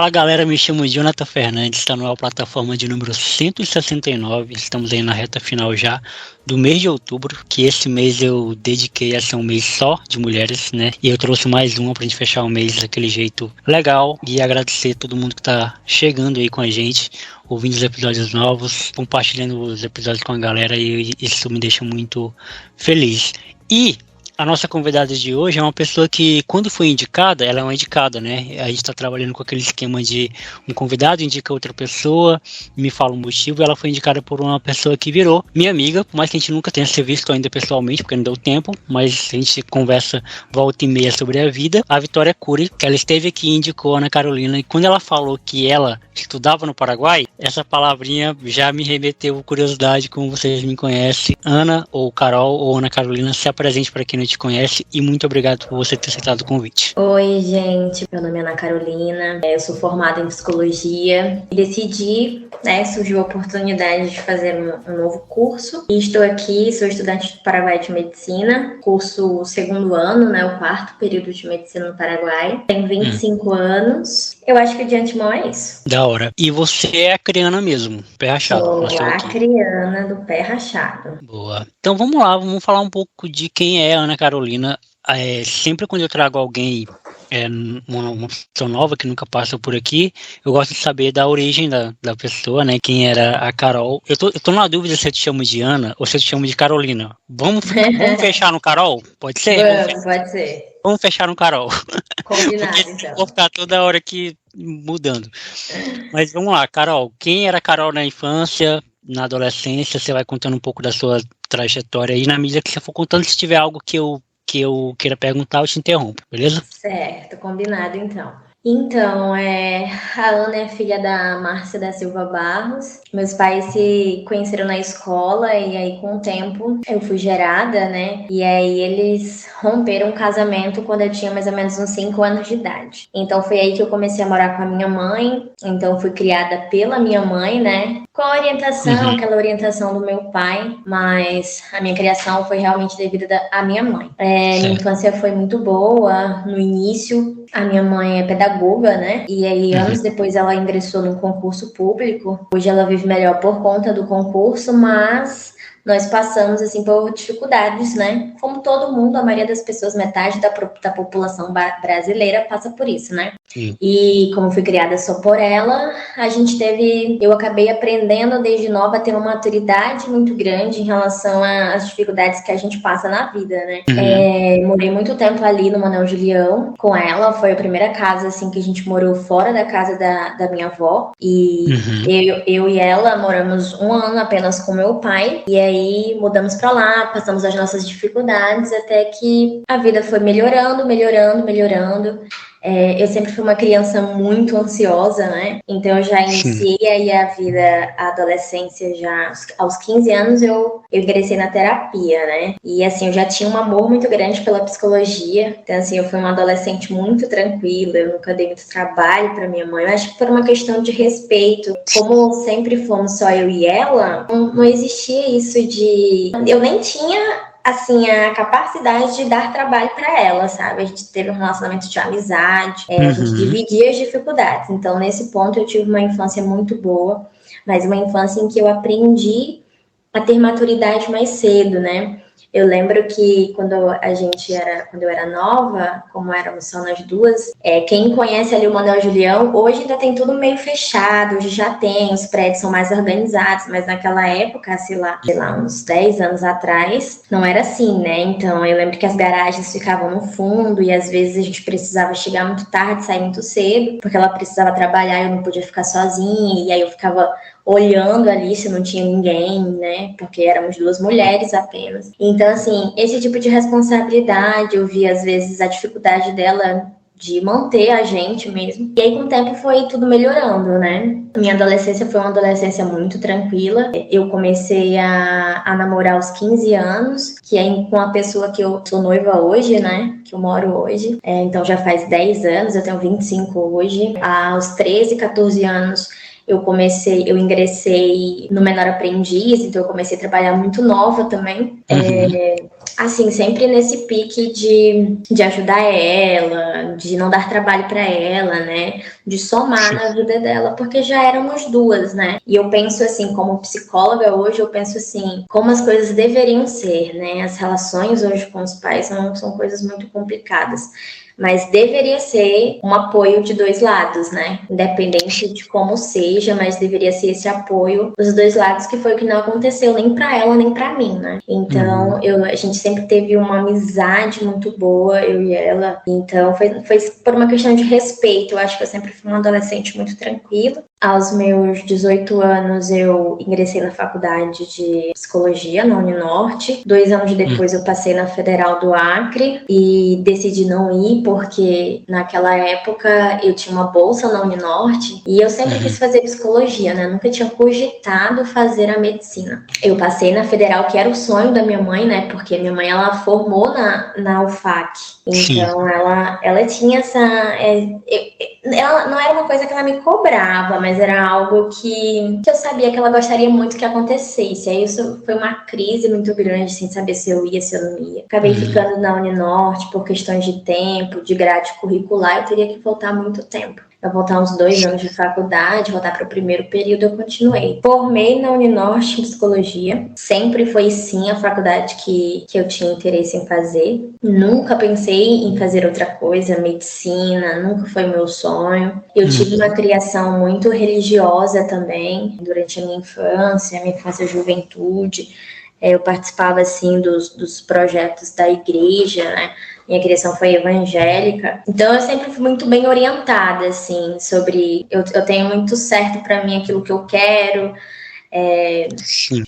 Fala galera, me chamo Jonathan Fernandes, está na plataforma de número 169, estamos aí na reta final já do mês de outubro, que esse mês eu dediquei a ser um mês só de mulheres, né, e eu trouxe mais uma pra gente fechar o mês daquele jeito legal e agradecer a todo mundo que tá chegando aí com a gente, ouvindo os episódios novos, compartilhando os episódios com a galera e isso me deixa muito feliz. E a nossa convidada de hoje é uma pessoa que, quando foi indicada, ela é uma indicada, né? A gente está trabalhando com aquele esquema de um convidado indica outra pessoa, me fala um motivo, e ela foi indicada por uma pessoa que virou minha amiga, por mais que a gente nunca tenha se visto ainda pessoalmente, porque não deu tempo, mas a gente conversa volta e meia sobre a vida. A Vitória Cury, ela esteve aqui e indicou a Ana Carolina, e quando ela falou que ela estudava no Paraguai, essa palavrinha já me remeteu curiosidade, como vocês me conhecem. Ana, ou Carol, ou Ana Carolina, se apresente para quem não te conhece e muito obrigado por você ter aceitado o convite. Oi, gente. Meu nome é Ana Carolina. Eu sou formada em psicologia e decidi, surgiu a oportunidade de fazer um novo curso. E estou aqui, sou estudante do Paraguai de Medicina, curso segundo ano, o quarto período de Medicina no Paraguai. Tenho 25 anos. Eu acho que de antemão é isso. Da hora. E você é acriana mesmo, pé rachado. Sou a acriana do pé rachado. Boa. Então vamos lá, vamos falar um pouco de quem é a Ana Carolina. Sempre quando eu trago alguém, uma pessoa nova que nunca passa por aqui, eu gosto de saber da origem da pessoa, né? Quem era a Carol. Eu tô na dúvida se eu te chamo de Ana ou se eu te chamo de Carolina. Vamos fechar no Carol? Pode ser? Pode ser. Vamos fechar no Carol. Combinado, então. Vou ficar toda hora aqui mudando. Mas vamos lá, Carol. Quem era a Carol na infância, na adolescência? Você vai contando um pouco da sua trajetória aí. Na medida que você for contando, se tiver algo que eu queira perguntar, eu te interrompo, beleza? Certo, combinado então. Então, a Ana é filha da Márcia da Silva Barros. Meus pais se conheceram na escola e aí com o tempo eu fui gerada, né? E aí eles romperam o casamento quando eu tinha mais ou menos uns 5 anos de idade. Então foi aí que eu comecei a morar com a minha mãe. Então fui criada pela minha mãe, né? Com a orientação, aquela orientação do meu pai, mas a minha criação foi realmente devido à minha mãe. Minha infância foi muito boa no início. A minha mãe é pedagoga, né? E aí, anos depois, ela ingressou no concurso público. Hoje ela vive melhor por conta do concurso, mas nós passamos, assim, por dificuldades, né? Como todo mundo, a maioria das pessoas, metade da população brasileira passa por isso, né? Sim. E como fui criada só por ela, eu acabei aprendendo desde nova a ter uma maturidade muito grande em relação às dificuldades que a gente passa na vida, né? Morei muito tempo ali no Manuel Julião com ela, foi a primeira casa, assim, que a gente morou fora da casa da minha avó. E eu e ela moramos 1 ano apenas com meu pai, e aí mudamos pra lá, passamos as nossas dificuldades, até que a vida foi melhorando. Eu sempre fui uma criança muito ansiosa, né? Então eu já iniciei aí a adolescência já aos 15 anos eu ingressei na terapia, né? E assim, eu já tinha um amor muito grande pela psicologia. Então assim, eu fui uma adolescente muito tranquila, eu nunca dei muito trabalho pra minha mãe. Eu acho que por uma questão de respeito, como sempre fomos só eu e ela, não existia isso de... Eu nem tinha... assim, a capacidade de dar trabalho para ela, sabe? A gente teve um relacionamento de amizade, a gente dividia as dificuldades. Então, nesse ponto, eu tive uma infância muito boa, mas uma infância em que eu aprendi a ter maturidade mais cedo, né? Eu lembro que quando eu era nova, como éramos só nós duas, quem conhece ali o Manuel Julião, hoje ainda tem tudo meio fechado, hoje já tem, os prédios são mais organizados, mas naquela época, sei lá, uns 10 anos atrás, não era assim, né? Então eu lembro que as garagens ficavam no fundo e às vezes a gente precisava chegar muito tarde, sair muito cedo, porque ela precisava trabalhar e eu não podia ficar sozinha, e aí eu ficava olhando ali se não tinha ninguém, né? Porque éramos 2 mulheres apenas. Então, assim, esse tipo de responsabilidade, eu vi às vezes a dificuldade dela de manter a gente mesmo. E aí, com o tempo, foi tudo melhorando, né? Minha adolescência foi uma adolescência muito tranquila. Eu comecei a namorar aos 15 anos, que é com a pessoa que eu sou noiva hoje, né? Que eu moro hoje. Então, já faz 10 anos, eu tenho 25 hoje. Aos 13, 14 anos, eu ingressei no Menor Aprendiz, então eu comecei a trabalhar muito nova também. Assim, sempre nesse pique de ajudar ela, de não dar trabalho para ela, né? de somar na vida dela, porque já éramos duas, né? E eu penso assim, como psicóloga hoje, eu penso assim, como as coisas deveriam ser, né? As relações hoje com os pais são coisas muito complicadas. Mas deveria ser um apoio de dois lados, né? Independente de como seja, mas deveria ser esse apoio dos dois lados, que foi o que não aconteceu nem pra ela, nem pra mim, né? Então, a gente sempre teve uma amizade muito boa, eu e ela. Então, foi por uma questão de respeito. Eu acho que eu sempre fui uma adolescente muito tranquila. Aos meus 18 anos, eu ingressei na faculdade de psicologia na Uninorte. 2 anos depois, eu passei na Federal do Acre e decidi não ir porque naquela época eu tinha uma bolsa na Uninorte e eu sempre quis fazer psicologia, né? Nunca tinha cogitado fazer a medicina. Eu passei na Federal, que era o sonho da minha mãe, né? Porque minha mãe, ela formou na UFAC. Então, ela tinha essa... ela não era uma coisa que ela me cobrava, mas era algo que eu sabia que ela gostaria muito que acontecesse. Aí isso foi uma crise muito grande, sem saber se eu ia, se eu não ia. Acabei ficando na Uninorte por questões de tempo, de grade curricular. Eu teria que voltar muito tempo. Eu voltar uns 2 anos de faculdade, voltar para o primeiro período, eu continuei. Formei na Uninorte em psicologia. Sempre foi, sim, a faculdade que eu tinha interesse em fazer. Nunca pensei em fazer outra coisa, medicina, nunca foi meu sonho. Eu tive uma criação muito religiosa também, durante a minha infância e juventude. Eu participava, assim, dos projetos da igreja, né? Minha criação foi evangélica. Então, eu sempre fui muito bem orientada, assim, sobre... Eu tenho muito certo para mim aquilo que eu quero,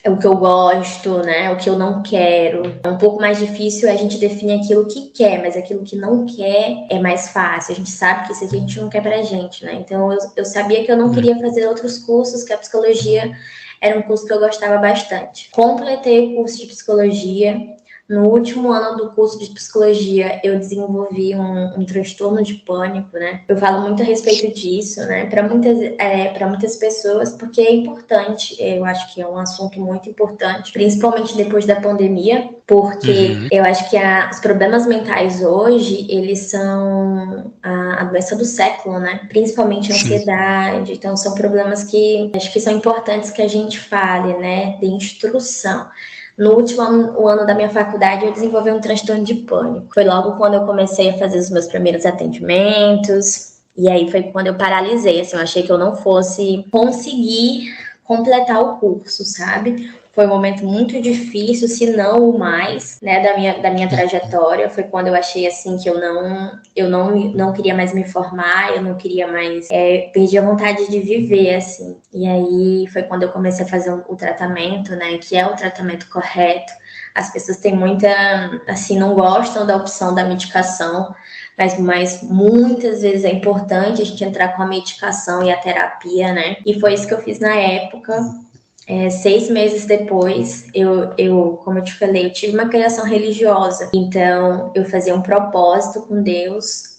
o que eu gosto, né? O que eu não quero. É um pouco mais difícil a gente definir aquilo que quer, mas aquilo que não quer é mais fácil. A gente sabe que isso aqui a gente não quer pra gente, né? Então, eu sabia que eu não queria fazer outros cursos, que a psicologia era um curso que eu gostava bastante. Completei o curso de psicologia. No último ano do curso de psicologia, eu desenvolvi um transtorno de pânico, né? Eu falo muito a respeito disso, né? Para muitas pessoas, porque é importante. Eu acho que é um assunto muito importante, principalmente depois da pandemia, porque eu acho que os problemas mentais hoje, eles são a doença do século, né? Principalmente a ansiedade. Então, são problemas que acho que são importantes que a gente fale, né? De instrução. No último ano da minha faculdade, eu desenvolvi um transtorno de pânico. Foi logo quando eu comecei a fazer os meus primeiros atendimentos. E aí foi quando eu paralisei, assim, eu achei que eu não fosse conseguir completar o curso, sabe? Foi um momento muito difícil, se não o mais, né, da minha trajetória. Foi quando eu achei, assim, que eu não queria mais me formar, eu não queria mais... perdi a vontade de viver, assim. E aí foi quando eu comecei a fazer o tratamento, né, que é o tratamento correto. As pessoas têm muita... assim, não gostam da opção da medicação, mas muitas vezes é importante a gente entrar com a medicação e a terapia, né? E foi isso que eu fiz na época. 6 meses depois, como eu te falei, eu tive uma criação religiosa. Então, eu fazia um propósito com Deus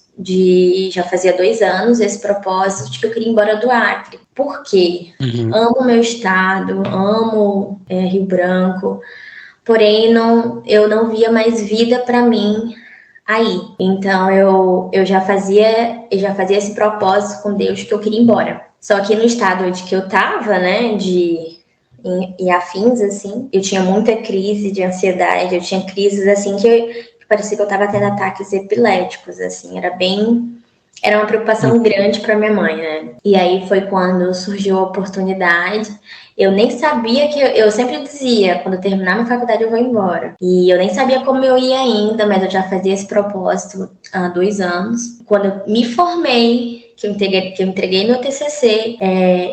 já fazia 2 anos, esse propósito de que eu queria ir embora do Acre. Por quê? Amo o meu estado, amo Rio Branco, porém eu não via mais vida para mim aí. Então, eu já fazia esse propósito com Deus que eu queria ir embora. Só que no estado onde que eu tava, né, e afins, assim, eu tinha muita crise de ansiedade, eu tinha crises, assim, que parecia que eu tava tendo ataques epiléticos, assim, era uma preocupação grande para minha mãe, né? E aí foi quando surgiu a oportunidade. Eu nem sabia eu sempre dizia, quando eu terminar minha faculdade eu vou embora. E eu nem sabia como eu ia ainda, mas eu já fazia esse propósito há 2 anos. Quando eu me formei, que eu entreguei meu TCC,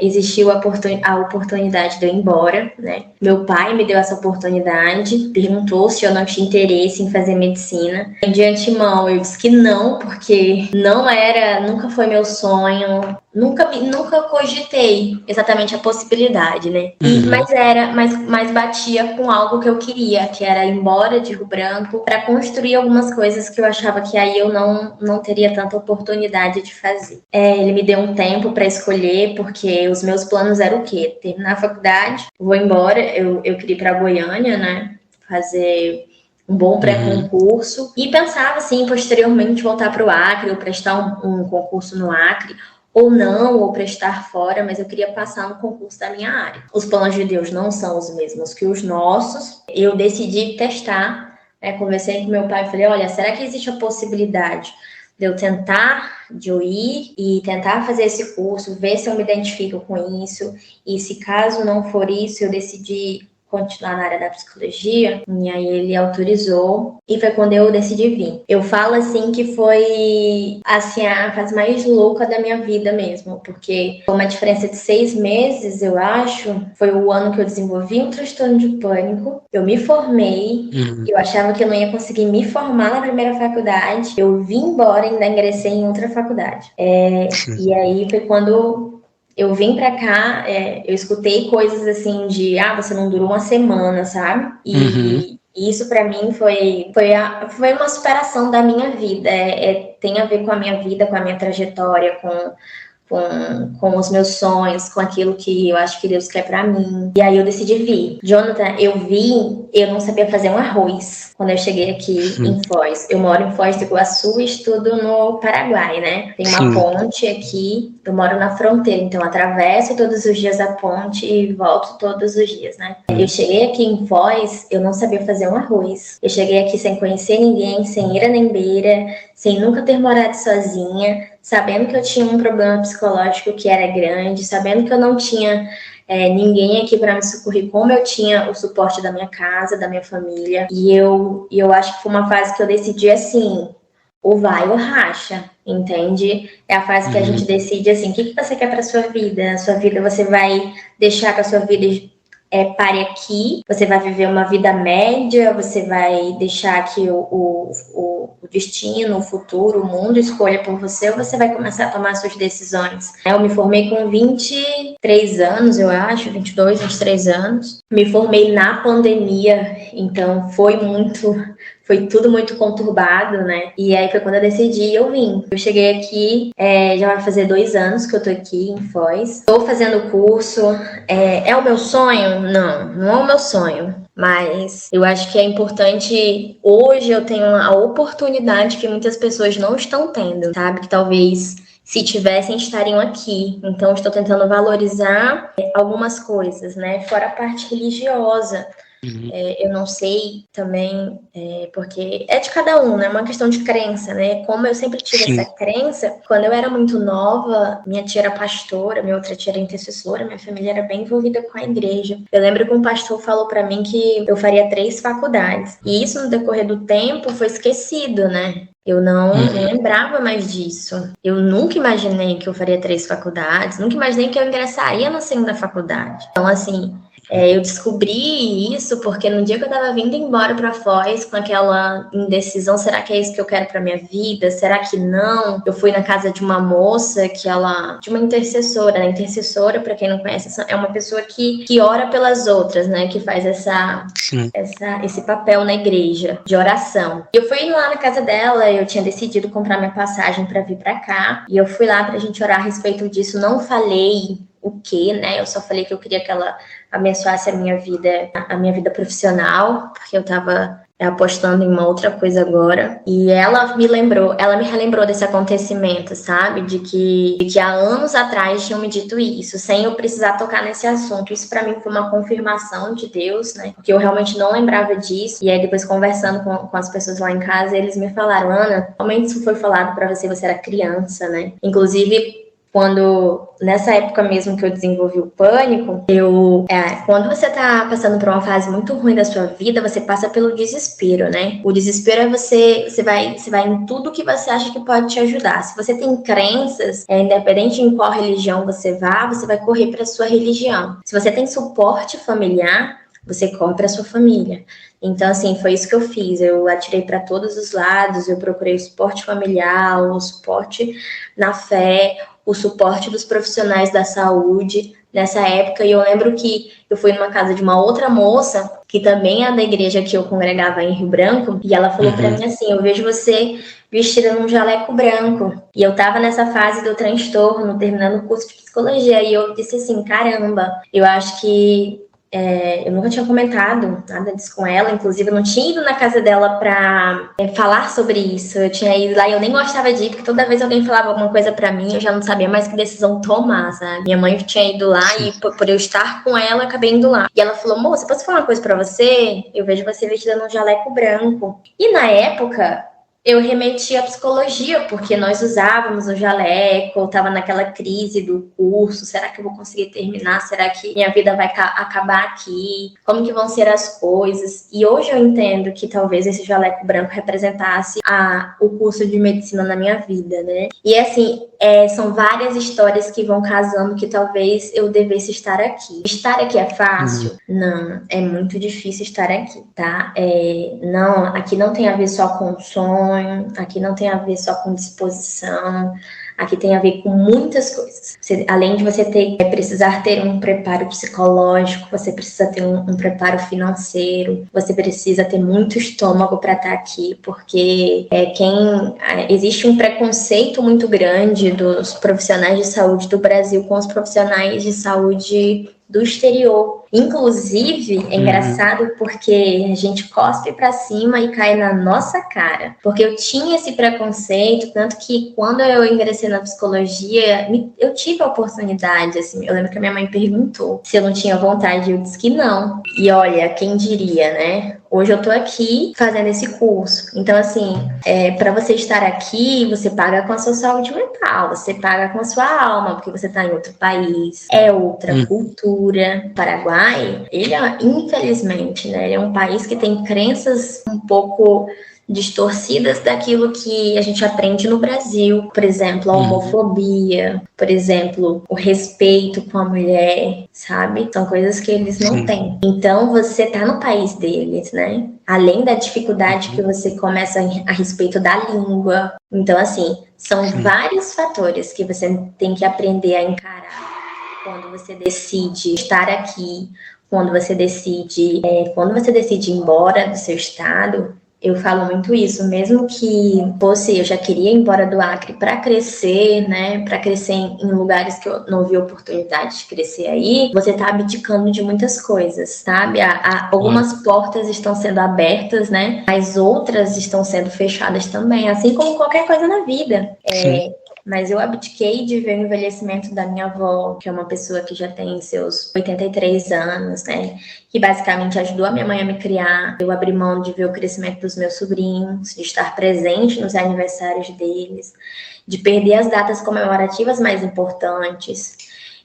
existiu a oportunidade de eu ir embora, né? Meu pai me deu essa oportunidade, perguntou se eu não tinha interesse em fazer medicina. De antemão, eu disse que não, porque nunca foi meu sonho, nunca cogitei exatamente a possibilidade, né? Mas batia com algo que eu queria, que era ir embora de Rio Branco para construir algumas coisas que eu achava que aí eu não teria tanta oportunidade de fazer. Ele me deu um tempo para escolher, porque os meus planos eram o quê? Terminar a faculdade, vou embora, eu queria ir para Goiânia, né? Fazer um bom pré-concurso. E pensava, assim, posteriormente voltar para o Acre, ou prestar um concurso no Acre, ou não, ou prestar fora, mas eu queria passar no concurso da minha área. Os planos de Deus não são os mesmos que os nossos. Eu decidi testar, né? Conversei com meu pai e falei, olha, será que existe a possibilidade de eu ir e tentar fazer esse curso, ver se eu me identifico com isso, e se caso não for isso, eu decidi continuar na área da psicologia, e aí ele autorizou, e foi quando eu decidi vir. Eu falo assim que foi assim a fase mais louca da minha vida mesmo, porque foi uma diferença de 6 meses, eu acho, foi o ano que eu desenvolvi um transtorno de pânico, eu me formei, eu achava que eu não ia conseguir me formar na primeira faculdade, eu vim embora e ainda ingressei em outra faculdade. E aí foi quando eu vim pra cá, eu escutei coisas assim de, você não durou uma semana, sabe? E isso pra mim foi uma superação da minha vida. Tem a ver com a minha vida, com a minha trajetória, com os meus sonhos, com aquilo que eu acho que Deus quer pra mim. E aí eu decidi vir. Jonathan, eu não sabia fazer um arroz quando eu cheguei aqui em Foz. Eu moro em Foz do Iguaçu e estudo no Paraguai, né? Tem uma ponte aqui, eu moro na fronteira, então eu atravesso todos os dias a ponte e volto todos os dias, né? Eu cheguei aqui em Foz, eu não sabia fazer um arroz. Eu cheguei aqui sem conhecer ninguém, sem ir a Nembeira, sem nunca ter morado sozinha, sabendo que eu tinha um problema psicológico que era grande, sabendo que eu não tinha ninguém aqui para me socorrer, como eu tinha o suporte da minha casa, da minha família. E eu acho que foi uma fase que eu decidi assim, ou vai ou racha, entende? É a fase que a gente decide assim, o que você quer para sua vida? Na sua vida você vai deixar que a sua vida pare aqui, você vai viver uma vida média, você vai deixar que o destino, o futuro, o mundo escolha por você, ou você vai começar a tomar suas decisões. Eu me formei com 23 anos, eu acho, 22, 23 anos. Me formei na pandemia, então foi tudo muito conturbado, né? E aí foi quando eu decidi, eu vim. Eu cheguei aqui, já vai fazer 2 anos que eu tô aqui em Foz. Estou fazendo curso. É o meu sonho? Não é o meu sonho. Mas eu acho que é importante. Hoje eu tenho a oportunidade que muitas pessoas não estão tendo, sabe? Que talvez se tivessem, estariam aqui. Então, estou tentando valorizar algumas coisas, né? Fora a parte religiosa. Eu não sei também, porque é de cada um, né? É uma questão de crença, né? Como eu sempre tive essa crença, quando eu era muito nova, minha tia era pastora, minha outra tia era intercessora, minha família era bem envolvida com a igreja. Eu lembro que um pastor falou pra mim que eu faria 3 faculdades. E isso, no decorrer do tempo, foi esquecido, né? Eu não lembrava mais disso. Eu nunca imaginei que eu faria 3 faculdades, nunca imaginei que eu ingressaria na 2ª faculdade. Então, assim, eu descobri isso porque no dia que eu tava vindo embora pra Foz, com aquela indecisão, será que é isso que eu quero pra minha vida? Será que não? Eu fui na casa de uma moça de uma intercessora, né? Intercessora, pra quem não conhece, é uma pessoa que ora pelas outras, né? Que faz esse papel na igreja, de oração. E eu fui lá na casa dela, eu tinha decidido comprar minha passagem pra vir pra cá, e eu fui lá pra gente orar a respeito disso, não falei o que, né? Eu só falei que eu queria que ela abençoasse a minha vida profissional, porque eu tava apostando em uma outra coisa agora. E ela me relembrou desse acontecimento, sabe? De que há anos atrás tinham me dito isso, sem eu precisar tocar nesse assunto. Isso pra mim foi uma confirmação de Deus, né? Porque eu realmente não lembrava disso. E aí depois conversando com as pessoas lá em casa, eles me falaram, Ana, realmente isso foi falado pra você era criança, né? Inclusive, nessa época mesmo que eu desenvolvi o pânico, quando você tá passando por uma fase muito ruim da sua vida, você passa pelo desespero, né? O desespero é você vai em tudo que você acha que pode te ajudar. Se você tem crenças, independente em qual religião você vai correr para sua religião. Se você tem suporte familiar, você corre para sua família. Então, assim, foi isso que eu fiz. Eu atirei para todos os lados, eu procurei o suporte familiar, o suporte na fé, o suporte dos profissionais da saúde nessa época. E eu lembro que eu fui numa casa de uma outra moça, que também é da igreja que eu congregava em Rio Branco, e ela falou pra mim assim, eu vejo você vestida num jaleco branco. E eu tava nessa fase do transtorno, terminando o curso de psicologia, e eu disse assim, caramba, eu acho que eu nunca tinha comentado nada disso com ela, inclusive eu não tinha ido na casa dela pra falar sobre isso. Eu tinha ido lá e eu nem gostava de ir, porque toda vez alguém falava alguma coisa pra mim, eu já não sabia mais que decisão tomar, sabe? Minha mãe tinha ido lá e por eu estar com ela, eu acabei indo lá. E ela falou, moça, posso falar uma coisa pra você? Eu vejo você vestida num jaleco branco. E na época, eu remeti à psicologia, porque nós usávamos o jaleco, eu estava naquela crise do curso, será que eu vou conseguir terminar? Será que minha vida vai acabar aqui? Como que vão ser as coisas? E hoje eu entendo que talvez esse jaleco branco representasse o curso de medicina na minha vida, né? E assim, são várias histórias que vão casando que talvez eu devesse estar aqui. Estar aqui é fácil? Não, é muito difícil estar aqui, tá? Não, aqui não tem a ver só com sonho, aqui não tem a ver só com disposição, aqui tem a ver com muitas coisas. Além de você precisar ter um preparo psicológico, você precisa ter um preparo financeiro, você precisa ter muito estômago para estar aqui, porque existe um preconceito muito grande dos profissionais de saúde do Brasil com os profissionais de saúde do exterior. Inclusive, é engraçado porque a gente cospe pra cima e cai na nossa cara. Porque eu tinha esse preconceito, tanto que quando eu ingressei na psicologia, eu tive a oportunidade, assim, eu lembro que a minha mãe perguntou se eu não tinha vontade, eu disse que não. E olha, quem diria, né? Hoje eu tô aqui fazendo esse curso. Então, assim, para você estar aqui, você paga com a sua saúde mental, você paga com a sua alma, porque você tá em outro país, é outra cultura. Paraguai, ele infelizmente, né, ele é um país que tem crenças um pouco distorcidas daquilo que a gente aprende no Brasil. Por exemplo, a homofobia, por exemplo, o respeito com a mulher, sabe? São coisas que eles não têm. Então, você tá no país deles, né? Além da dificuldade que você começa a respeito da língua. Então, assim, são vários fatores que você tem que aprender a encarar quando você decide estar aqui, quando você decide ir embora do seu estado. Eu falo muito isso, mesmo que eu já queria ir embora do Acre para crescer, né? Para crescer em lugares que eu não vi oportunidade de crescer aí, você tá abdicando de muitas coisas, sabe? Algumas portas estão sendo abertas, né? Mas outras estão sendo fechadas também, assim como qualquer coisa na vida. Mas eu abdiquei de ver o envelhecimento da minha avó, que é uma pessoa que já tem seus 83 anos, né? Que basicamente ajudou a minha mãe a me criar. Eu abri mão de ver o crescimento dos meus sobrinhos, de estar presente nos aniversários deles, de perder as datas comemorativas mais importantes.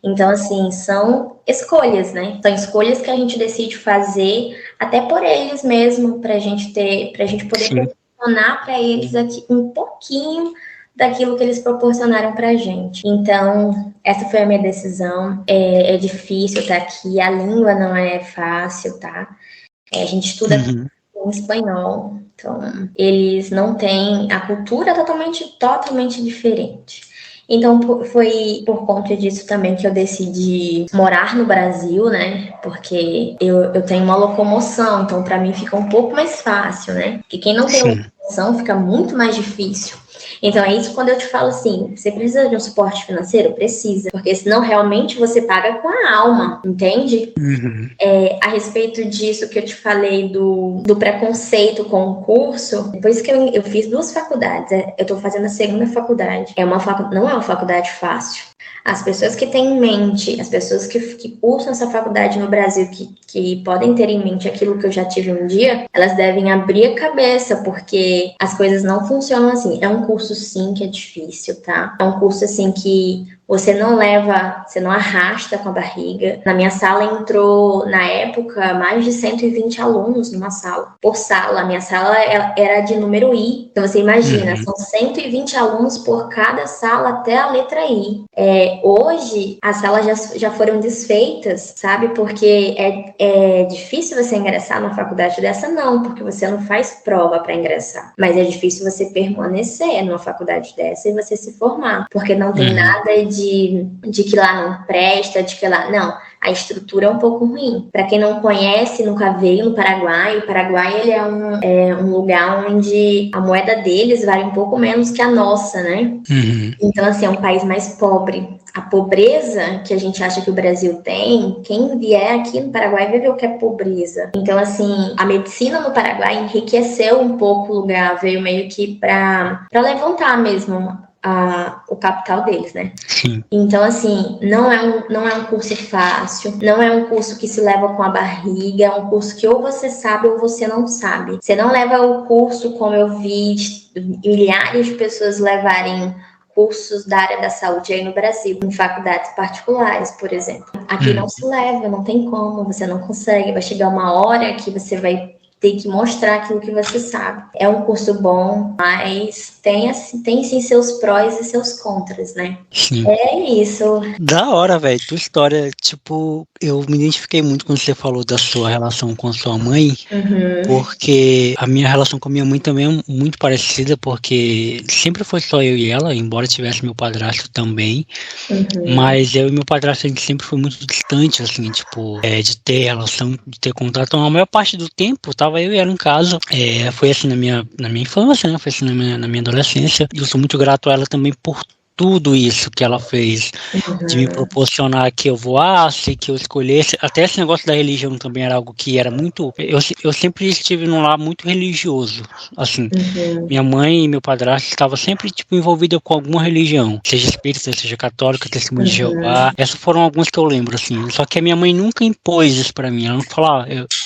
Então, assim, são escolhas, né? São escolhas que a gente decide fazer até por eles mesmo, pra gente poder proporcionar para eles aqui um pouquinho daquilo que eles proporcionaram pra gente. Então, essa foi a minha decisão. É difícil estar aqui, a língua não é fácil, tá? A gente estuda em espanhol, então eles não têm, a cultura é totalmente diferente. Então, foi por conta disso também que eu decidi morar no Brasil, né? Porque eu tenho uma locomoção, então para mim fica um pouco mais fácil, né? Porque quem não tem locomoção fica muito mais difícil. Então, é isso quando eu te falo assim, você precisa de um suporte financeiro? Precisa, porque senão realmente você paga com a alma, entende? A respeito disso que eu te falei do preconceito com o curso, depois que eu fiz 2 faculdades, eu tô fazendo a 2ª faculdade. Não é uma faculdade fácil. As pessoas que têm em mente, as pessoas que cursam essa faculdade no Brasil, que podem ter em mente aquilo que eu já tive um dia, elas devem abrir a cabeça, porque as coisas não funcionam assim. É um curso, sim, que é difícil, tá? É um curso, assim, que você não arrasta com a barriga. Na minha sala entrou, na época, mais de 120 alunos numa sala. Por sala, a minha sala era de número I. Então, você imagina, são 120 alunos por cada sala até a letra I. Hoje, as salas já foram desfeitas, sabe? Porque é difícil você ingressar numa faculdade dessa, não, porque você não faz prova para ingressar. Mas é difícil você permanecer numa faculdade dessa e você se formar, porque não tem nada de de que lá não presta, de que lá... Não, a estrutura é um pouco ruim. Para quem não conhece, nunca veio no Paraguai, o Paraguai ele é um lugar onde a moeda deles vale um pouco menos que a nossa, né? Uhum. Então, assim, é um país mais pobre. A pobreza que a gente acha que o Brasil tem, quem vier aqui no Paraguai vai ver o que é pobreza. Então, assim, a medicina no Paraguai enriqueceu um pouco o lugar, veio meio que para levantar mesmo o capital deles, né? Sim. Então, assim, não é um curso fácil, não é um curso que se leva com a barriga, é um curso que ou você sabe ou você não sabe. Você não leva o curso como eu vi milhares de pessoas levarem cursos da área da saúde aí no Brasil, em faculdades particulares, por exemplo. Aqui não se leva, não tem como, você não consegue, vai chegar uma hora que você vai ter que mostrar aquilo que você sabe. É um curso bom, mas tem sim seus prós e seus contras, né? Sim. É isso. Da hora, velho. Tua história, tipo, eu me identifiquei muito quando você falou da sua relação com a sua mãe, porque a minha relação com a minha mãe também é muito parecida, porque sempre foi só eu e ela, embora tivesse meu padrasto também, mas eu e meu padrasto a gente sempre foi muito distante, assim, tipo, de ter relação, de ter contato. Então, a maior parte do tempo, tava eu e ela em casa. Foi assim na minha infância, né? Foi assim na minha adolescência. E eu sou muito grato a ela também por tudo isso que ela fez, de me proporcionar que eu voasse, que eu escolhesse. Até esse negócio da religião também era algo que era muito... Eu sempre estive num lar muito religioso, assim. Minha mãe e meu padrasto estavam sempre, tipo, envolvidos com alguma religião, seja espírita, seja católica, testemunho de Jeová. Essas foram algumas que eu lembro, assim. Só que a minha mãe nunca impôs isso pra mim. Ela não falou,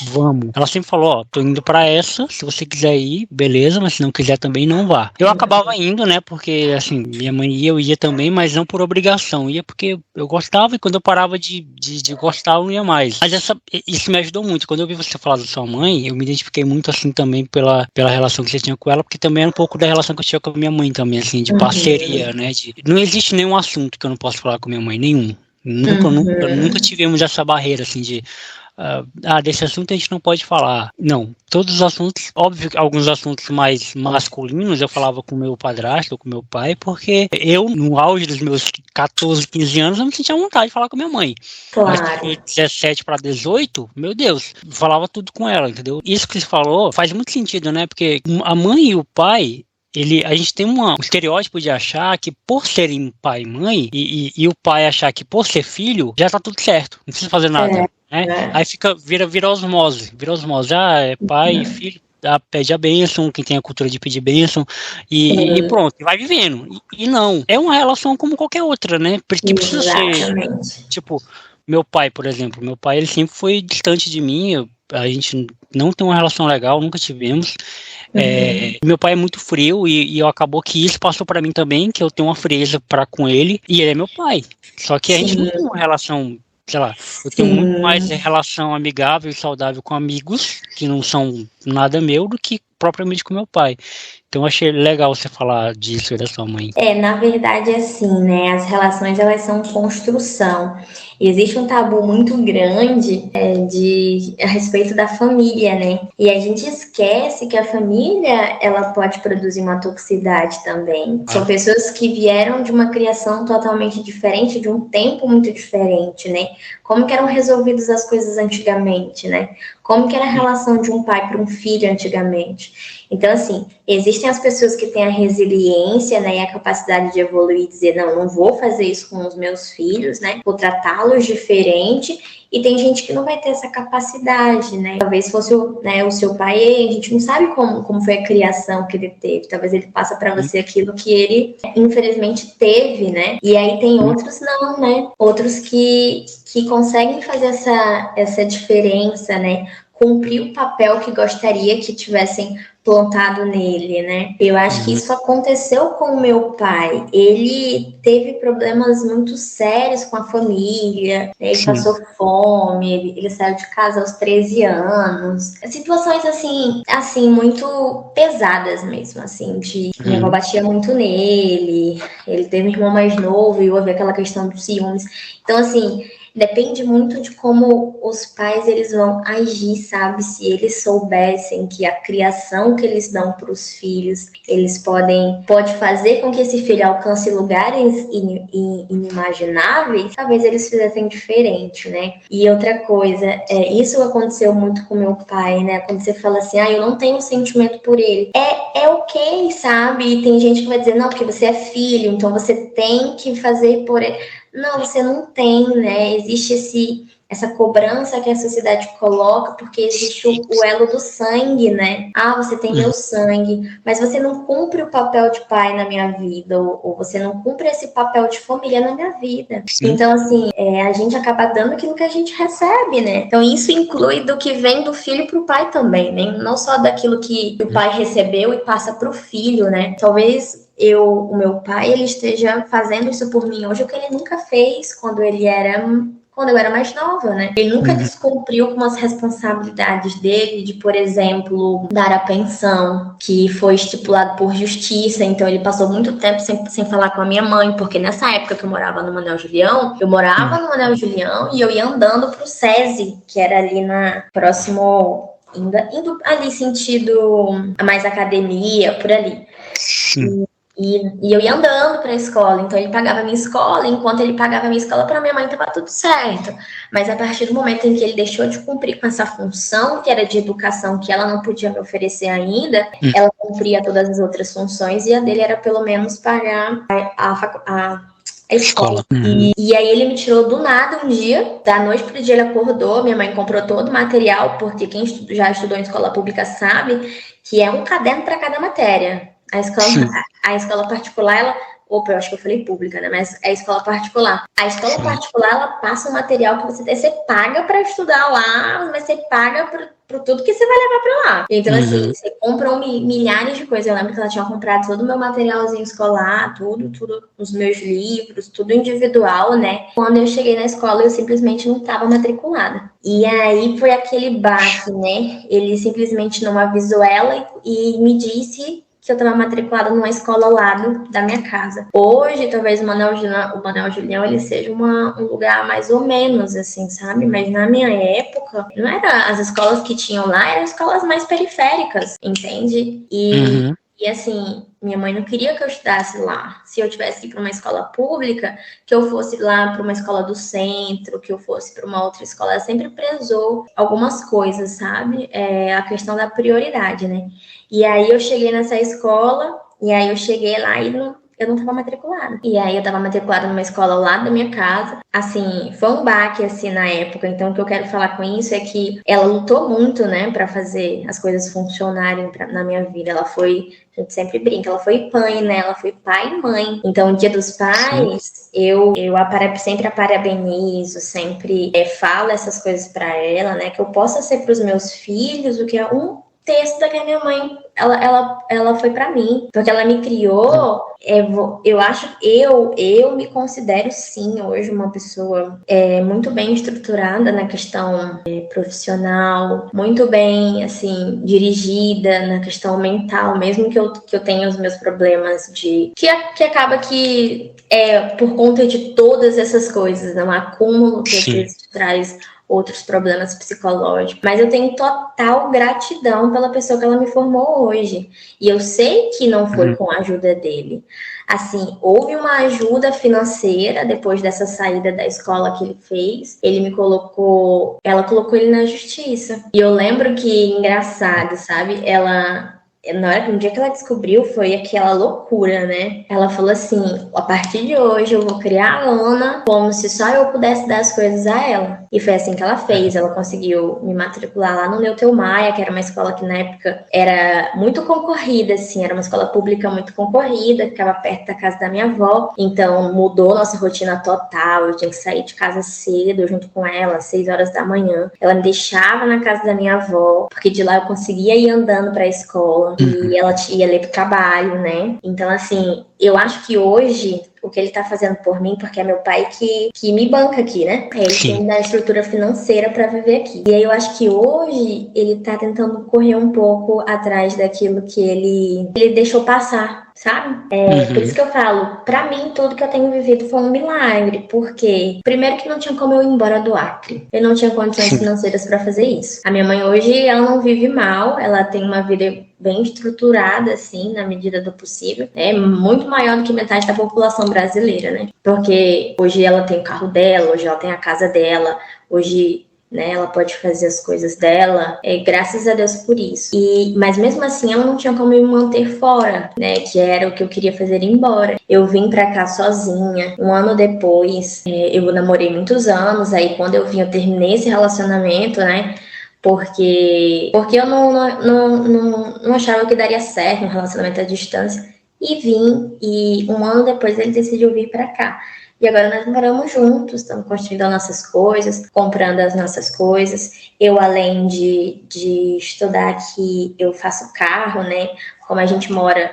vamos. Ela sempre falou, tô indo pra essa, se você quiser ir, beleza, mas se não quiser também, não vá. Eu acabava indo, né, porque, assim, minha mãe ia, eu ia também, mas não por obrigação. Ia porque eu gostava e quando eu parava de gostar, eu não ia mais. Mas isso me ajudou muito. Quando eu vi você falar da sua mãe, eu me identifiquei muito, assim, também pela relação que você tinha com ela, porque também era um pouco da relação que eu tinha com a minha mãe também, assim, de parceria, né? Não existe nenhum assunto que eu não possa falar com minha mãe, nenhum. Nunca tivemos essa barreira, assim, de desse assunto a gente não pode falar. Não, todos os assuntos, óbvio que alguns assuntos mais masculinos eu falava com meu padrasto, com meu pai, porque eu, no auge dos meus 14, 15 anos, eu não sentia vontade de falar com minha mãe. Claro. Mas de 17 para 18, meu Deus, falava tudo com ela, entendeu? Isso que você falou faz muito sentido, né? Porque a mãe e o pai, a gente tem um estereótipo de achar que por serem pai e mãe, e o pai achar que por ser filho, já tá tudo certo, não precisa fazer nada. Né? Aí vira osmose. É pai e filho, pede a bênção, quem tem a cultura de pedir bênção, e pronto, vai vivendo. E não, é uma relação como qualquer outra, né? Porque precisa ser, tipo, meu pai, por exemplo, ele sempre foi distante de mim, a gente não tem uma relação legal, nunca tivemos. Meu pai é muito frio e acabou que isso passou para mim também, que eu tenho uma frieza para com ele, e ele é meu pai. Só que a gente não tem uma relação, sei lá, eu tenho muito mais relação amigável e saudável com amigos que não são nada meu do que propriamente com meu pai. Então eu achei legal você falar disso e da sua mãe. Na verdade é assim, né? As relações, elas são construção. E existe um tabu muito grande a respeito da família, né? E a gente esquece que a família, ela pode produzir uma toxicidade também. São pessoas que vieram de uma criação totalmente diferente, de um tempo muito diferente, né? Como que eram resolvidas as coisas antigamente, né? Como que era a relação de um pai para um filho antigamente. Então, assim, existem as pessoas que têm a resiliência, né, e a capacidade de evoluir e dizer, não vou fazer isso com os meus filhos, né, vou tratá-los diferente, e tem gente que não vai ter essa capacidade, né, talvez fosse o seu pai, a gente não sabe como foi a criação que ele teve, talvez ele passa para você aquilo que ele, infelizmente, teve, né, e aí tem outros não, né, outros que conseguem fazer essa diferença, né, cumprir o papel que gostaria que tivessem plantado nele, né? Eu acho que isso aconteceu com o meu pai. Ele teve problemas muito sérios com a família, né? Ele passou fome, ele saiu de casa aos 13 anos. Situações assim muito pesadas mesmo, assim, minha avó batia muito nele, ele teve um irmão mais novo e houve aquela questão dos ciúmes. Então, assim, depende muito de como os pais eles vão agir, sabe? Se eles soubessem que a criação que eles dão para os filhos, eles pode fazer com que esse filho alcance lugares inimagináveis, talvez eles fizessem diferente, né? E outra coisa, isso aconteceu muito com meu pai, né? Quando você fala assim, eu não tenho sentimento por ele. É ok, sabe? E tem gente que vai dizer, não, porque você é filho, então você tem que fazer por ele. Não, você não tem, né? Existe essa cobrança que a sociedade coloca, porque existe o elo do sangue, né? Você tem meu sangue, mas você não cumpre o papel de pai na minha vida, ou você não cumpre esse papel de família na minha vida. Sim. Então, assim, a gente acaba dando aquilo que a gente recebe, né? Então, isso inclui do que vem do filho pro pai também, né? Não só daquilo que o pai recebeu e passa pro filho, né? Talvez o meu pai, ele esteja fazendo isso por mim hoje, o que ele nunca fez quando eu era mais nova, né? Ele nunca descumpriu com as responsabilidades dele de, por exemplo, dar a pensão, que foi estipulado por justiça. Então, ele passou muito tempo sem falar com a minha mãe, porque nessa época que eu morava no Manuel Julião, e eu ia andando pro SESI, que era ali próximo, indo ali sentido mais academia, por ali. Sim. E eu ia andando para a escola, então ele pagava a minha escola, enquanto ele pagava a minha escola, para minha mãe estava tudo certo. Mas a partir do momento em que ele deixou de cumprir com essa função, que era de educação, que ela não podia me oferecer ainda, ela cumpria todas as outras funções, e a dele era pelo menos pagar a escola. E aí ele me tirou do nada um dia, da noite pro dia ele acordou, minha mãe comprou todo o material, porque quem já estudou em escola pública sabe que é um caderno para cada matéria. A escola particular, eu acho que eu falei pública, né? Mas é a escola particular. A escola particular, ela passa um material que você paga para estudar lá, mas você paga por tudo que você vai levar para lá. Então, assim, você compra milhares de coisas. Eu lembro que ela tinha comprado todo o meu materialzinho escolar, tudo, os meus livros, tudo individual, né? Quando eu cheguei na escola, eu simplesmente não estava matriculada. E aí foi aquele baque, né? Ele simplesmente não avisou ela e me disse que eu estava matriculada numa escola ao lado da minha casa. Hoje, talvez o Manuel Julião ele seja um lugar mais ou menos, assim, sabe? Mas na minha época, não era as escolas que tinham lá, eram escolas mais periféricas, entende? E assim, minha mãe não queria que eu estudasse lá. Se eu tivesse que ir para uma escola pública, que eu fosse lá para uma escola do centro, que eu fosse para uma outra escola. Ela sempre prezou algumas coisas, sabe? A questão da prioridade, né? E aí eu cheguei nessa escola, e aí eu cheguei lá e eu não estava matriculada. E aí eu estava matriculada numa escola ao lado da minha casa. Assim, foi um baque, assim, na época. Então, o que eu quero falar com isso é que ela lutou muito, né, para fazer as coisas funcionarem na minha vida. A gente sempre brinca, ela foi mãe, né? Ela foi pai e mãe. Então, o Dia dos Pais, eu sempre a parabenizo, sempre falo essas coisas para ela, né? Que eu possa ser para os meus filhos o que é um terço da que a minha mãe ela foi para mim, porque ela me criou. Eu acho, eu me considero sim hoje uma pessoa muito bem estruturada na questão profissional, muito bem assim dirigida na questão mental, mesmo que eu tenha os meus problemas que acaba que por conta de todas essas coisas, um acúmulo que às vezes traz outros problemas psicológicos, mas eu tenho total gratidão pela pessoa que ela me formou hoje, e eu sei que não foi com a ajuda dele. Assim, houve uma ajuda financeira depois dessa saída da escola que ele fez. Ela colocou ele na justiça. E eu lembro que, engraçado, sabe? No dia que ela descobriu, foi aquela loucura, né? Ela falou assim, a partir de hoje eu vou criar a Ana como se só eu pudesse dar as coisas a ela. E foi assim que ela fez. Ela conseguiu me matricular lá no Newton Maia, que era uma escola que na época era muito concorrida, assim. Era uma escola pública muito concorrida, ficava perto da casa da minha avó. Então mudou nossa rotina total. Eu tinha que sair de casa cedo junto com ela, às 6 horas da manhã. Ela me deixava na casa da minha avó, porque de lá eu conseguia ir andando para a escola. E ela ia ler pro trabalho, né? Então, assim, eu acho que hoje o que ele tá fazendo por mim, porque é meu pai que me banca aqui, né? Ele tem que dar estrutura financeira para viver aqui. E aí eu acho que hoje ele tá tentando correr um pouco atrás daquilo que ele deixou passar. sabe? Por isso que eu falo, pra mim, tudo que eu tenho vivido foi um milagre, porque, primeiro que não tinha como eu ir embora do Acre. Eu não tinha condições financeiras pra fazer isso. A minha mãe hoje, ela não vive mal, ela tem uma vida bem estruturada, assim, na medida do possível. É muito maior do que metade da população brasileira, né? Porque hoje ela tem o carro dela, hoje ela tem a casa dela, hoje, né, ela pode fazer as coisas dela, graças a Deus por isso. Mas mesmo assim, ela não tinha como me manter fora, né, que era o que eu queria fazer ir embora. Eu vim pra cá sozinha, um ano depois, eu namorei muitos anos, aí quando eu vim, eu terminei esse relacionamento, né, porque eu não achava que daria certo um relacionamento à distância, e vim, e um ano depois ele decidiu vir pra cá. E agora nós moramos juntos, estamos construindo as nossas coisas, comprando as nossas coisas. Eu, além de estudar aqui, eu faço carro, né? Como a gente mora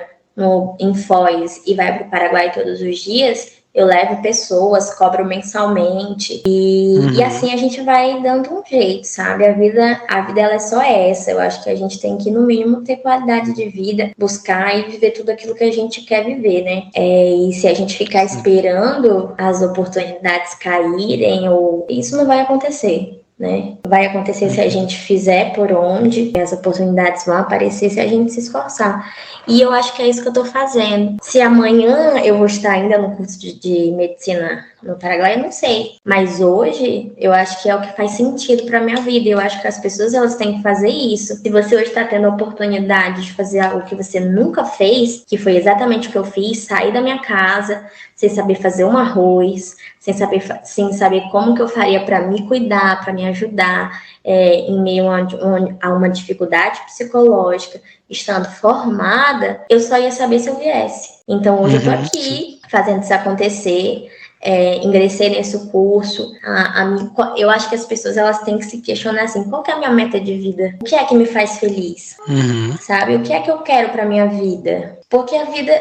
em Foz e vai para o Paraguai todos os dias, eu levo pessoas, cobro mensalmente e assim a gente vai dando um jeito, sabe? A vida ela é só essa. Eu acho que a gente tem que, no mínimo, ter qualidade de vida, buscar e viver tudo aquilo que a gente quer viver, né? E se a gente ficar esperando as oportunidades caírem, isso não vai acontecer. Né? Vai acontecer se a gente fizer por onde, as oportunidades vão aparecer se a gente se esforçar. E eu acho que é isso que eu tô fazendo. Se amanhã eu vou estar ainda no curso de medicina no Paraguai, eu não sei. Mas hoje, eu acho que é o que faz sentido pra minha vida. Eu acho que as pessoas, elas têm que fazer isso. Se você hoje está tendo a oportunidade de fazer algo que você nunca fez, que foi exatamente o que eu fiz, sair da minha casa, sem saber fazer um arroz, sem saber como que eu faria para me cuidar, para me ajudar em meio a uma dificuldade psicológica, estando formada, eu só ia saber se eu viesse. Então hoje eu tô aqui fazendo isso acontecer. Ingressei nesse curso. Eu acho que as pessoas, elas têm que se questionar assim, qual que é a minha meta de vida? O que é que me faz feliz? Sabe? O que é que eu quero pra minha vida? Porque a vida,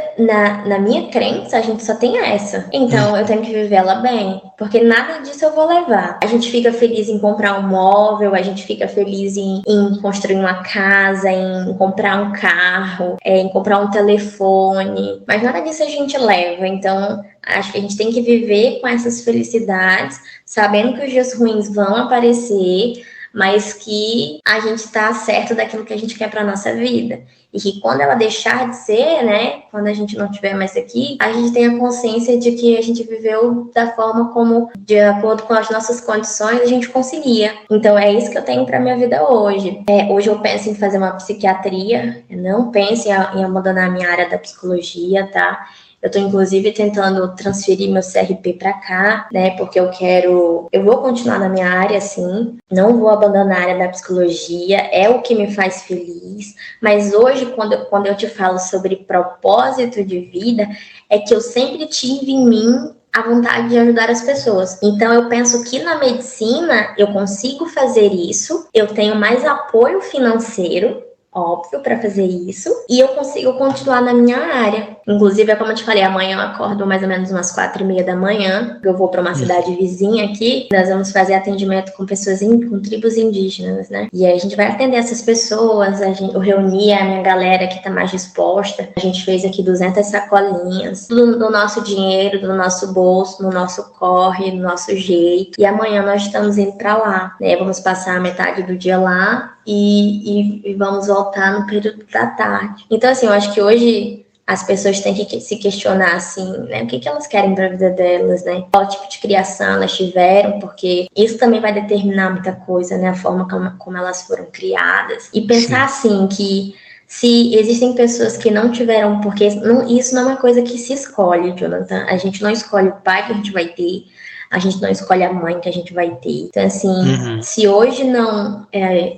na minha crença, a gente só tem essa. Então eu tenho que viver ela bem, porque nada disso eu vou levar. A gente fica feliz em comprar um móvel, a gente fica feliz em construir uma casa, em comprar um carro, em comprar um telefone, mas nada disso a gente leva. Então acho que a gente tem que viver com essas felicidades, sabendo que os dias ruins vão aparecer, mas que a gente tá certo daquilo que a gente quer pra nossa vida. E que quando ela deixar de ser, né, quando a gente não estiver mais aqui, a gente tem a consciência de que a gente viveu da forma como, de acordo com as nossas condições, a gente conseguia. Então é isso que eu tenho pra minha vida hoje. Hoje eu penso em fazer uma psiquiatria, eu não penso em abandonar a minha área da psicologia, tá? Eu tô, inclusive, tentando transferir meu CRP para cá, né? Porque eu vou continuar na minha área, sim. Não vou abandonar a área da psicologia. É o que me faz feliz. Mas hoje, quando eu te falo sobre propósito de vida, é que eu sempre tive em mim a vontade de ajudar as pessoas. Então, eu penso que na medicina eu consigo fazer isso. Eu tenho mais apoio financeiro, óbvio, para fazer isso, e eu consigo continuar na minha área. Inclusive, como eu te falei, amanhã eu acordo mais ou menos umas 4h30 da manhã, eu vou para uma cidade vizinha aqui, nós vamos fazer atendimento com pessoas, com tribos indígenas, né? E aí a gente vai atender essas pessoas, eu reuni a minha galera que tá mais disposta, a gente fez aqui 200 sacolinhas, tudo do nosso dinheiro, do nosso bolso, no nosso corre, no nosso jeito, e amanhã nós estamos indo para lá, né? Vamos passar a metade do dia lá, e vamos voltar no período da tarde. Então, assim, eu acho que hoje as pessoas têm que se questionar, assim, né, o que elas querem para a vida delas, né? Qual tipo de criação elas tiveram, porque isso também vai determinar muita coisa, né? A forma como elas foram criadas. E pensar, assim, que se existem pessoas que não tiveram, porque isso não é uma coisa que se escolhe, Jonathan. A gente não escolhe o pai que a gente vai ter, a gente não escolhe a mãe que a gente vai ter. Então, assim, se hoje não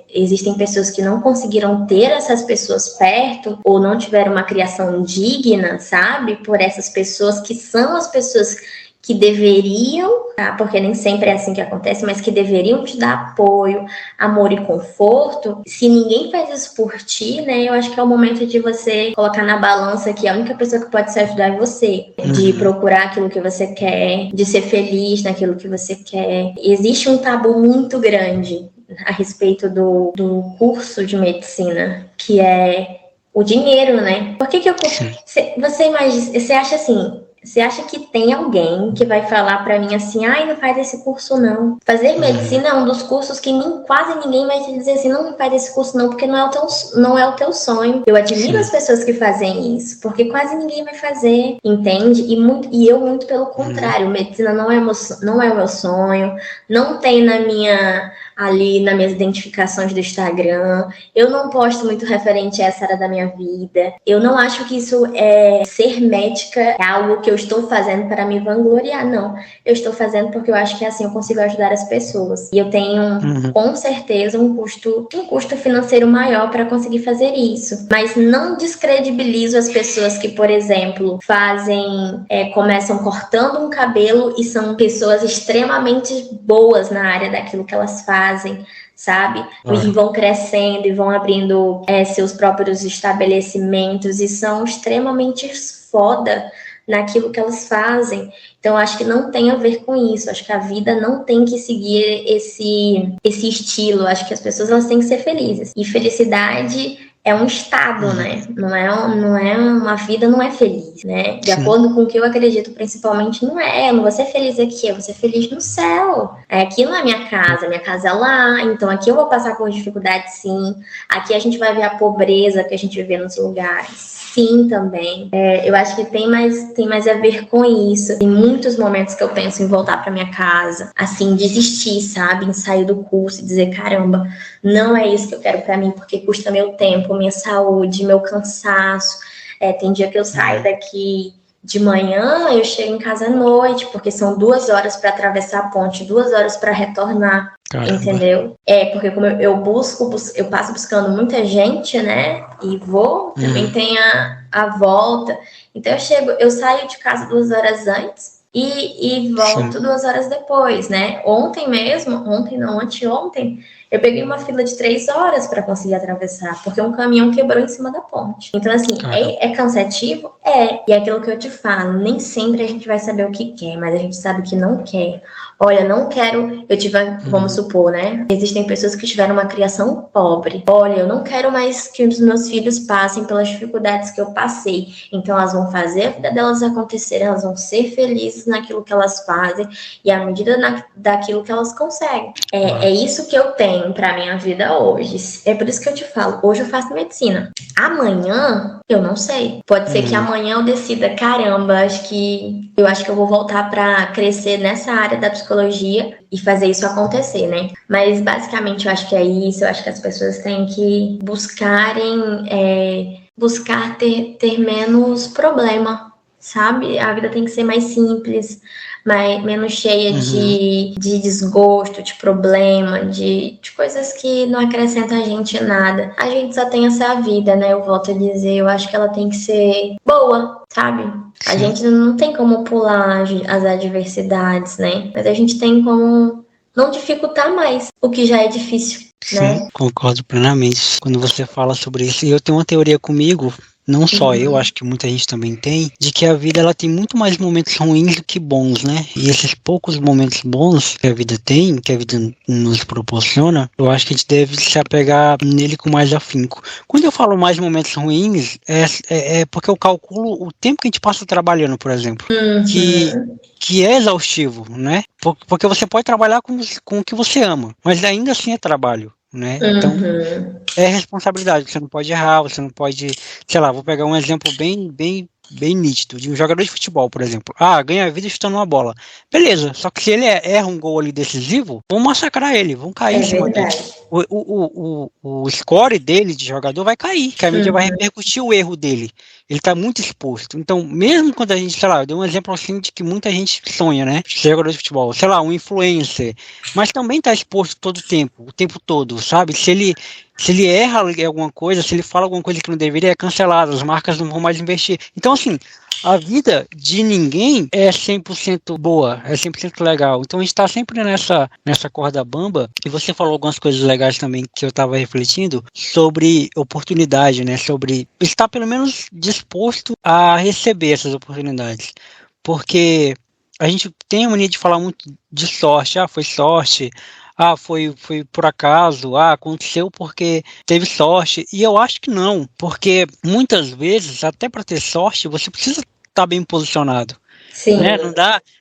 existem pessoas que não conseguiram ter essas pessoas perto ou não tiveram uma criação digna, sabe? Por essas pessoas que são as pessoas que deveriam, tá? Porque nem sempre é assim que acontece, mas que deveriam te dar apoio, amor e conforto. Se ninguém faz isso por ti, né, eu acho que é o momento de você colocar na balança que a única pessoa que pode te ajudar é você, de procurar aquilo que você quer, de ser feliz naquilo que você quer. Existe um tabu muito grande a respeito do curso de medicina, que é o dinheiro, né? Por que que você imagina, você acha que tem alguém que vai falar pra mim assim, ai, não faz esse curso não. Fazer medicina é um dos cursos que quase ninguém vai te dizer assim, não faz esse curso não, porque não é o teu sonho. Eu admiro as pessoas que fazem isso, porque quase ninguém vai fazer, entende? E eu muito pelo contrário, medicina não é o meu sonho, não tem ali nas minhas identificações do Instagram. Eu não posto muito referente a essa área da minha vida. Eu não acho que isso ser médica é algo que eu estou fazendo para me vangloriar, não. Eu estou fazendo porque eu acho que assim eu consigo ajudar as pessoas. E eu tenho, com certeza, um custo financeiro maior para conseguir fazer isso. Mas não descredibilizo as pessoas que, por exemplo, começam cortando um cabelo e são pessoas extremamente boas na área daquilo que elas fazem, sabe? E vão crescendo e vão abrindo seus próprios estabelecimentos e são extremamente foda naquilo que elas fazem. Então, acho que não tem a ver com isso. Acho que a vida não tem que seguir esse estilo. Acho que as pessoas elas têm que ser felizes. E felicidade é um estado, né? Não é uma vida, não é feliz, né? De acordo com o que eu acredito, principalmente, não é. Eu não vou ser feliz aqui, eu vou ser feliz no céu. Aqui não é minha casa é lá. Então aqui eu vou passar por dificuldade, sim. Aqui a gente vai ver a pobreza que a gente vê nos lugares. Sim, também. Eu acho que tem mais a ver com isso. Em muitos momentos que eu penso em voltar para minha casa, assim, desistir, sabe? Em sair do curso e dizer, caramba, não é isso que eu quero para mim, porque custa meu tempo, minha saúde, meu cansaço. Tem dia que eu saio daqui de manhã, eu chego em casa à noite, porque são 2 horas para atravessar a ponte, 2 horas para retornar. Caramba. Entendeu? Porque como eu passo buscando muita gente, né? E também tem a volta. Então eu saio de casa 2 horas antes e volto 2 horas depois, né? Anteontem, eu peguei uma fila de 3 horas para conseguir atravessar, porque um caminhão quebrou em cima da ponte. Então, assim, é cansativo? E é aquilo que eu te falo, nem sempre a gente vai saber o que quer, mas a gente sabe o que não quer. Olha, não quero, vamos supor, né? Existem pessoas que tiveram uma criação pobre. Olha, eu não quero mais que os meus filhos passem pelas dificuldades que eu passei. Então, elas vão fazer a vida delas acontecer, elas vão ser felizes naquilo que elas fazem e à medida daquilo que elas conseguem. É isso que eu tenho pra minha vida hoje. É por isso que eu te falo, hoje eu faço medicina. Amanhã, eu não sei. Pode ser que amanhã eu decida, caramba, eu acho que eu vou voltar pra crescer nessa área da psicologia e fazer isso acontecer, né? Mas basicamente eu acho que é isso, eu acho que as pessoas têm que buscar ter menos problema, sabe? A vida tem que ser mais simples, menos cheia de desgosto, de problema, de coisas que não acrescentam a gente nada. A gente só tem essa vida, né? Eu volto a dizer, eu acho que ela tem que ser boa, sabe? A gente não tem como pular as adversidades, né? Mas a gente tem como não dificultar mais, o que já é difícil, né? Sim, concordo plenamente quando você fala sobre isso. E eu tenho uma teoria comigo, não só eu, acho que muita gente também tem, de que a vida ela tem muito mais momentos ruins do que bons, né? E esses poucos momentos bons que a vida tem, que a vida nos proporciona, eu acho que a gente deve se apegar nele com mais afinco. Quando eu falo mais momentos ruins, é porque eu calculo o tempo que a gente passa trabalhando, por exemplo, que é exaustivo, né? Porque você pode trabalhar com o que você ama, mas ainda assim é trabalho. Né? Então, é responsabilidade, você não pode errar, você não pode, sei lá, vou pegar um exemplo bem nítido, de um jogador de futebol, por exemplo. Ganha a vida chutando uma bola. Beleza, só que se ele erra um gol ali decisivo, vão massacrar ele, vão cair em cima dele. O score dele de jogador vai cair, que a mídia vai repercutir o erro dele. Ele está muito exposto. Então, mesmo quando a gente, sei lá, eu dei um exemplo assim de que muita gente sonha, né? Ser jogador de futebol, sei lá, um influencer, mas também está exposto todo o tempo todo, sabe? Se ele erra alguma coisa, se ele fala alguma coisa que não deveria, é cancelado, as marcas não vão mais investir. Então, assim, a vida de ninguém é 100% boa, é 100% legal. Então, a gente está sempre nessa corda bamba. E você falou algumas coisas legais também que eu estava refletindo sobre oportunidade, né? Sobre estar pelo menos disposto a receber essas oportunidades. Porque a gente tem a mania de falar muito de sorte, foi sorte, foi por acaso, aconteceu porque teve sorte. E eu acho que não, porque muitas vezes, até para ter sorte, você precisa estar bem posicionado. Sim. Né?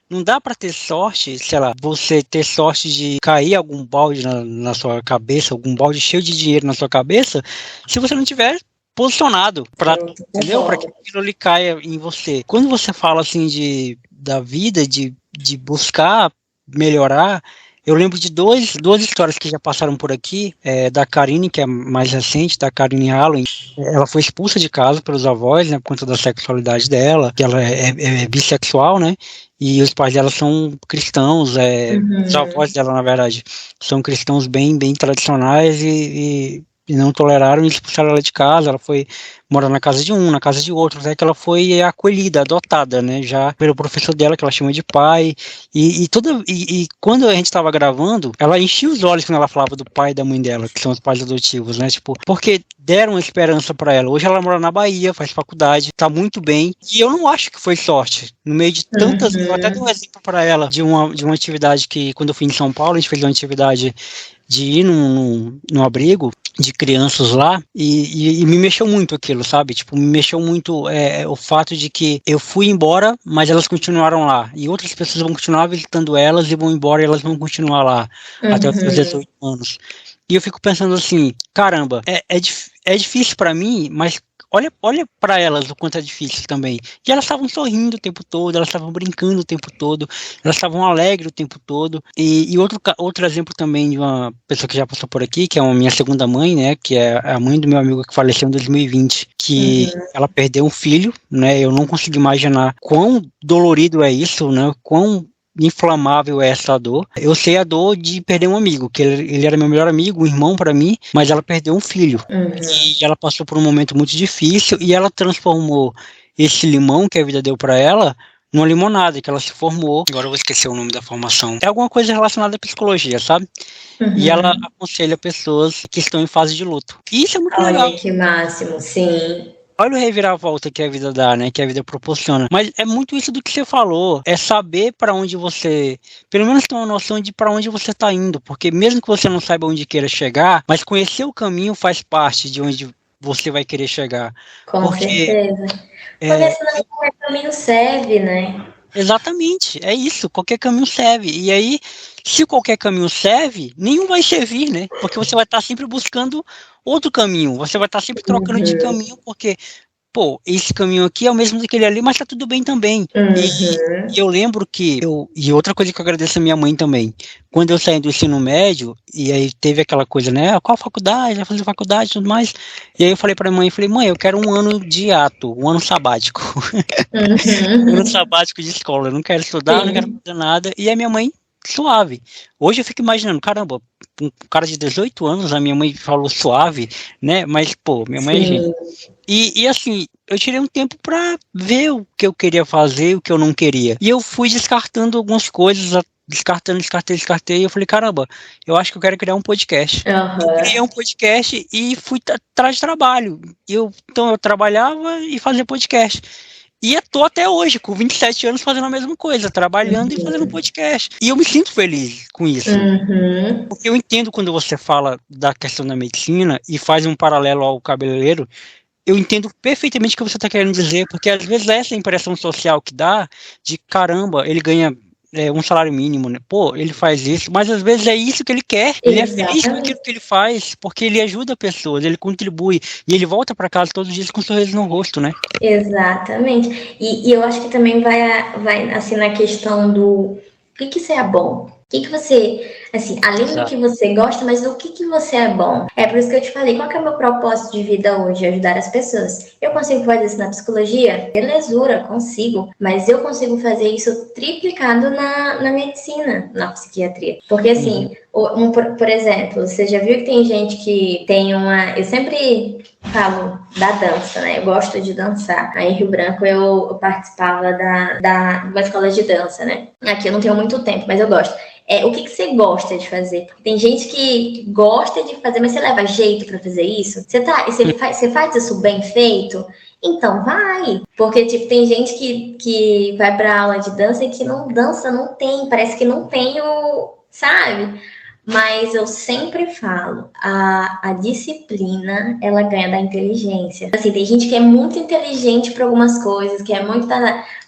Não dá para ter sorte, sei lá, você ter sorte de cair algum balde na sua cabeça, algum balde cheio de dinheiro na sua cabeça, se você não tiver posicionado para, entendeu? Para que aquilo ali caia em você. Quando você fala assim da vida, de buscar melhorar, eu lembro de duas histórias que já passaram por aqui, da Karine, que é mais recente, da Karine Allen. Ela foi expulsa de casa pelos avós, né, por conta da sexualidade dela, que ela é bissexual, né, e os pais dela são cristãos, os avós dela, na verdade, são cristãos bem, bem tradicionais e não toleraram e expulsaram ela de casa. Ela foi morar na casa de um, na casa de outro, até que ela foi acolhida, adotada, né, já pelo professor dela, que ela chama de pai, e quando a gente estava gravando, ela enchia os olhos quando ela falava do pai e da mãe dela, que são os pais adotivos, né, tipo, porque deram esperança para ela. Hoje ela mora na Bahia, faz faculdade, tá muito bem, e eu não acho que foi sorte, no meio de tantas, eu até dou um exemplo para ela, de uma atividade que, quando eu fui em São Paulo, a gente fez uma atividade de ir num abrigo de crianças lá, e me mexeu muito aquilo, sabe? Tipo, me mexeu muito o fato de que eu fui embora, mas elas continuaram lá, e outras pessoas vão continuar visitando elas e vão embora e elas vão continuar lá até os seus 18 anos. E eu fico pensando assim, caramba, é difícil para mim, mas olha para elas o quanto é difícil também. E elas estavam sorrindo o tempo todo, elas estavam brincando o tempo todo, elas estavam alegres o tempo todo. E outro exemplo também de uma pessoa que já passou por aqui, que é a minha segunda mãe, né, que é a mãe do meu amigo que faleceu em 2020, que ela perdeu um filho, né, eu não consigo imaginar quão dolorido é isso, né, quão inflamável é essa dor. Eu sei a dor de perder um amigo, que ele era meu melhor amigo, um irmão para mim, mas ela perdeu um filho. E ela passou por um momento muito difícil e ela transformou esse limão que a vida deu para ela numa limonada, que ela se formou. Agora eu vou esquecer o nome da formação. É alguma coisa relacionada à psicologia, sabe? E ela aconselha pessoas que estão em fase de luto. E isso é muito legal. Olha que máximo, sim. Olha o reviravolta que a vida dá, né? Que a vida proporciona. Mas é muito isso do que você falou. É saber para onde você, pelo menos ter uma noção de para onde você está indo. Porque mesmo que você não saiba onde queira chegar, mas conhecer o caminho faz parte de onde você vai querer chegar. Com certeza. Porque senão qualquer caminho serve, né? Exatamente, é isso, qualquer caminho serve. E aí, se qualquer caminho serve, nenhum vai servir, né? Porque você vai estar sempre buscando outro caminho, você vai estar sempre trocando de caminho, porque, pô, esse caminho aqui é o mesmo daquele ali, mas tá tudo bem também. E eu lembro que, e outra coisa que eu agradeço a minha mãe também, quando eu saí do ensino médio, e aí teve aquela coisa, né, qual faculdade, vai fazer faculdade e tudo mais, e aí eu falei pra mãe, eu quero um ano de ato, um ano sabático, um ano sabático de escola, eu não quero estudar, eu não quero fazer nada, e a minha mãe, suave. Hoje eu fico imaginando, caramba, um cara de 18 anos, a minha mãe falou suave, né, mas, pô, minha mãe é gente. E assim, eu tirei um tempo pra ver o que eu queria fazer, o que eu não queria. E eu fui descartando algumas coisas, descartei. E eu falei, caramba, eu acho que eu quero criar um podcast. Eu criei um podcast e fui atrás de trabalho. Então eu trabalhava e fazia podcast. E estou até hoje, com 27 anos, fazendo a mesma coisa, trabalhando e fazendo podcast. E eu me sinto feliz com isso. Porque eu entendo quando você fala da questão da medicina e faz um paralelo ao cabeleireiro, eu entendo perfeitamente o que você está querendo dizer, porque às vezes essa impressão social que dá de caramba, ele ganha um salário mínimo, né? Pô, ele faz isso, mas às vezes é isso que ele quer, ele é feliz com aquilo que ele faz, porque ele ajuda pessoas, ele contribui, e ele volta para casa todos os dias com um sorriso no rosto, né? Exatamente. E eu acho que também vai assim na questão do o que você é bom. O que você, assim, além do que você gosta, mas o que você é bom. É por isso que eu te falei, qual que é o meu propósito de vida hoje? Ajudar as pessoas. Eu consigo fazer isso na psicologia? Belezura, consigo. Mas eu consigo fazer isso triplicado na medicina, na psiquiatria. Porque, assim, por exemplo, você já viu que tem gente que tem uma... Eu sempre falo da dança, né? Eu gosto de dançar. Aí em Rio Branco eu participava de uma escola de dança, né? Aqui eu não tenho muito tempo, mas eu gosto. O que você gosta de fazer? Porque tem gente que gosta de fazer, mas você leva jeito pra fazer isso? Você faz isso bem feito? Então vai. Porque, tipo, tem gente que vai pra aula de dança e que não dança, não tem. Parece que não tem sabe? Mas eu sempre falo, a disciplina, ela ganha da inteligência. Assim, tem gente que é muito inteligente para algumas coisas, que é muito...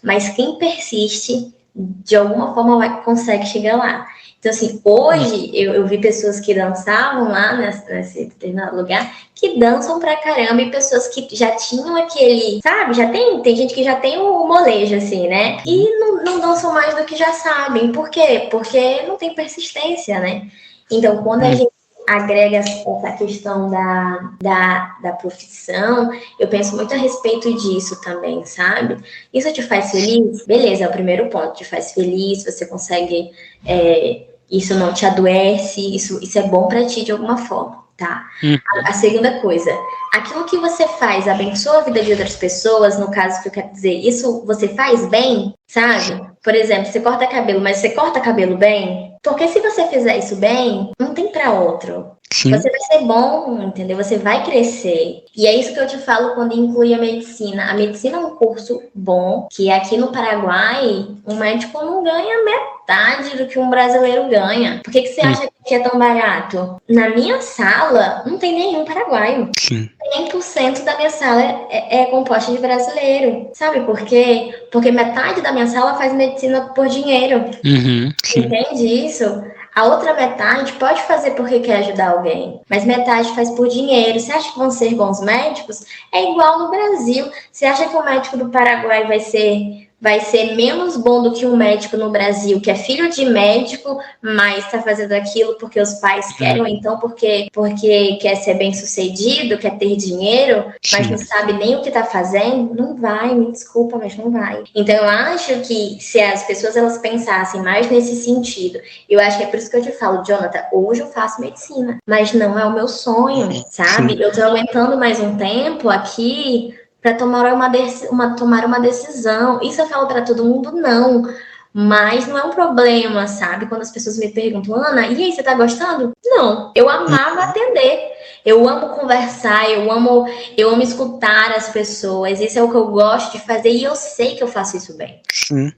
Mas quem persiste, de alguma forma, consegue chegar lá. Então, assim, hoje eu vi pessoas que dançavam lá nesse determinado lugar, que dançam pra caramba, e pessoas que já tinham aquele, sabe? Já tem gente que já tem o molejo, assim, né? E não dançam mais do que já sabem. Por quê? Porque não tem persistência, né? Então, quando a gente agrega essa questão da profissão, eu penso muito a respeito disso também, sabe? Isso te faz feliz? Beleza, é o primeiro ponto, te faz feliz, você consegue... isso não te adoece, isso é bom pra ti de alguma forma, tá? A segunda coisa, aquilo que você faz abençoa a vida de outras pessoas, no caso que eu quero dizer, isso você faz bem, sabe? Por exemplo, você corta cabelo, mas você corta cabelo bem? Porque se você fizer isso bem, não tem pra outro. Sim. Você vai ser bom, entendeu? Você vai crescer. E é isso que eu te falo quando inclui a medicina. A medicina é um curso bom, que aqui no Paraguai, um médico não ganha metade do que um brasileiro ganha. Por que você acha que é tão barato? Na minha sala, não tem nenhum paraguaio. Sim. 100% da minha sala é composta de brasileiro. Sabe por quê? Porque metade da minha sala faz medicina por dinheiro. Entende isso? A outra metade pode fazer porque quer ajudar alguém, mas metade faz por dinheiro. Você acha que vão ser bons médicos? É igual no Brasil. Você acha que o médico do Paraguai vai ser menos bom do que um médico no Brasil, que é filho de médico, mas está fazendo aquilo porque os pais querem, ou então porque quer ser bem sucedido, quer ter dinheiro, mas não sabe nem o que está fazendo? Não vai, me desculpa, mas não vai. Então eu acho que se as pessoas elas pensassem mais nesse sentido, eu acho que é por isso que eu te falo, Jonathan, hoje eu faço medicina, mas não é o meu sonho, sabe? Eu tô aguentando mais um tempo aqui para tomar uma decisão. Isso eu falo para todo mundo, não. Mas não é um problema, sabe? Quando as pessoas me perguntam, Ana, e aí, você tá gostando? Não, eu amava atender. Eu amo conversar, eu amo escutar as pessoas. Isso é o que eu gosto de fazer e eu sei que eu faço isso bem.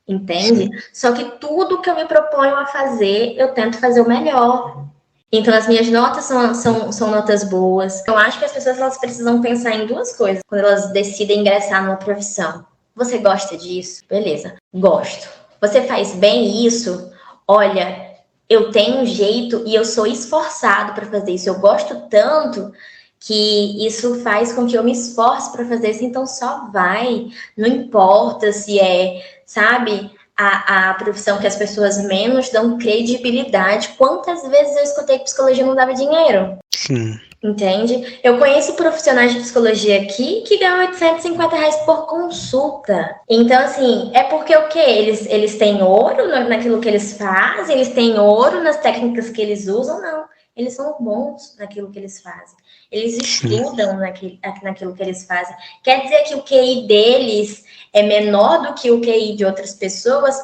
Entende? Só que tudo que eu me proponho a fazer, eu tento fazer o melhor. Então, as minhas notas são notas boas. Eu acho que as pessoas elas precisam pensar em duas coisas quando elas decidem ingressar numa profissão. Você gosta disso? Beleza, gosto. Você faz bem isso? Olha, eu tenho um jeito e eu sou esforçado para fazer isso. Eu gosto tanto que isso faz com que eu me esforce para fazer isso. Então, só vai. Não importa se é, sabe... A profissão que as pessoas menos dão credibilidade. Quantas vezes eu escutei que psicologia não dava dinheiro? Sim. Entende? Eu conheço profissionais de psicologia aqui que ganham R$850 por consulta. Então, assim, é porque o quê? Eles têm ouro naquilo que eles fazem? Eles têm ouro nas técnicas que eles usam? Não. Eles são bons naquilo que eles fazem. Eles estudam naquilo que eles fazem. Quer dizer que o QI deles é menor do que o QI de outras pessoas,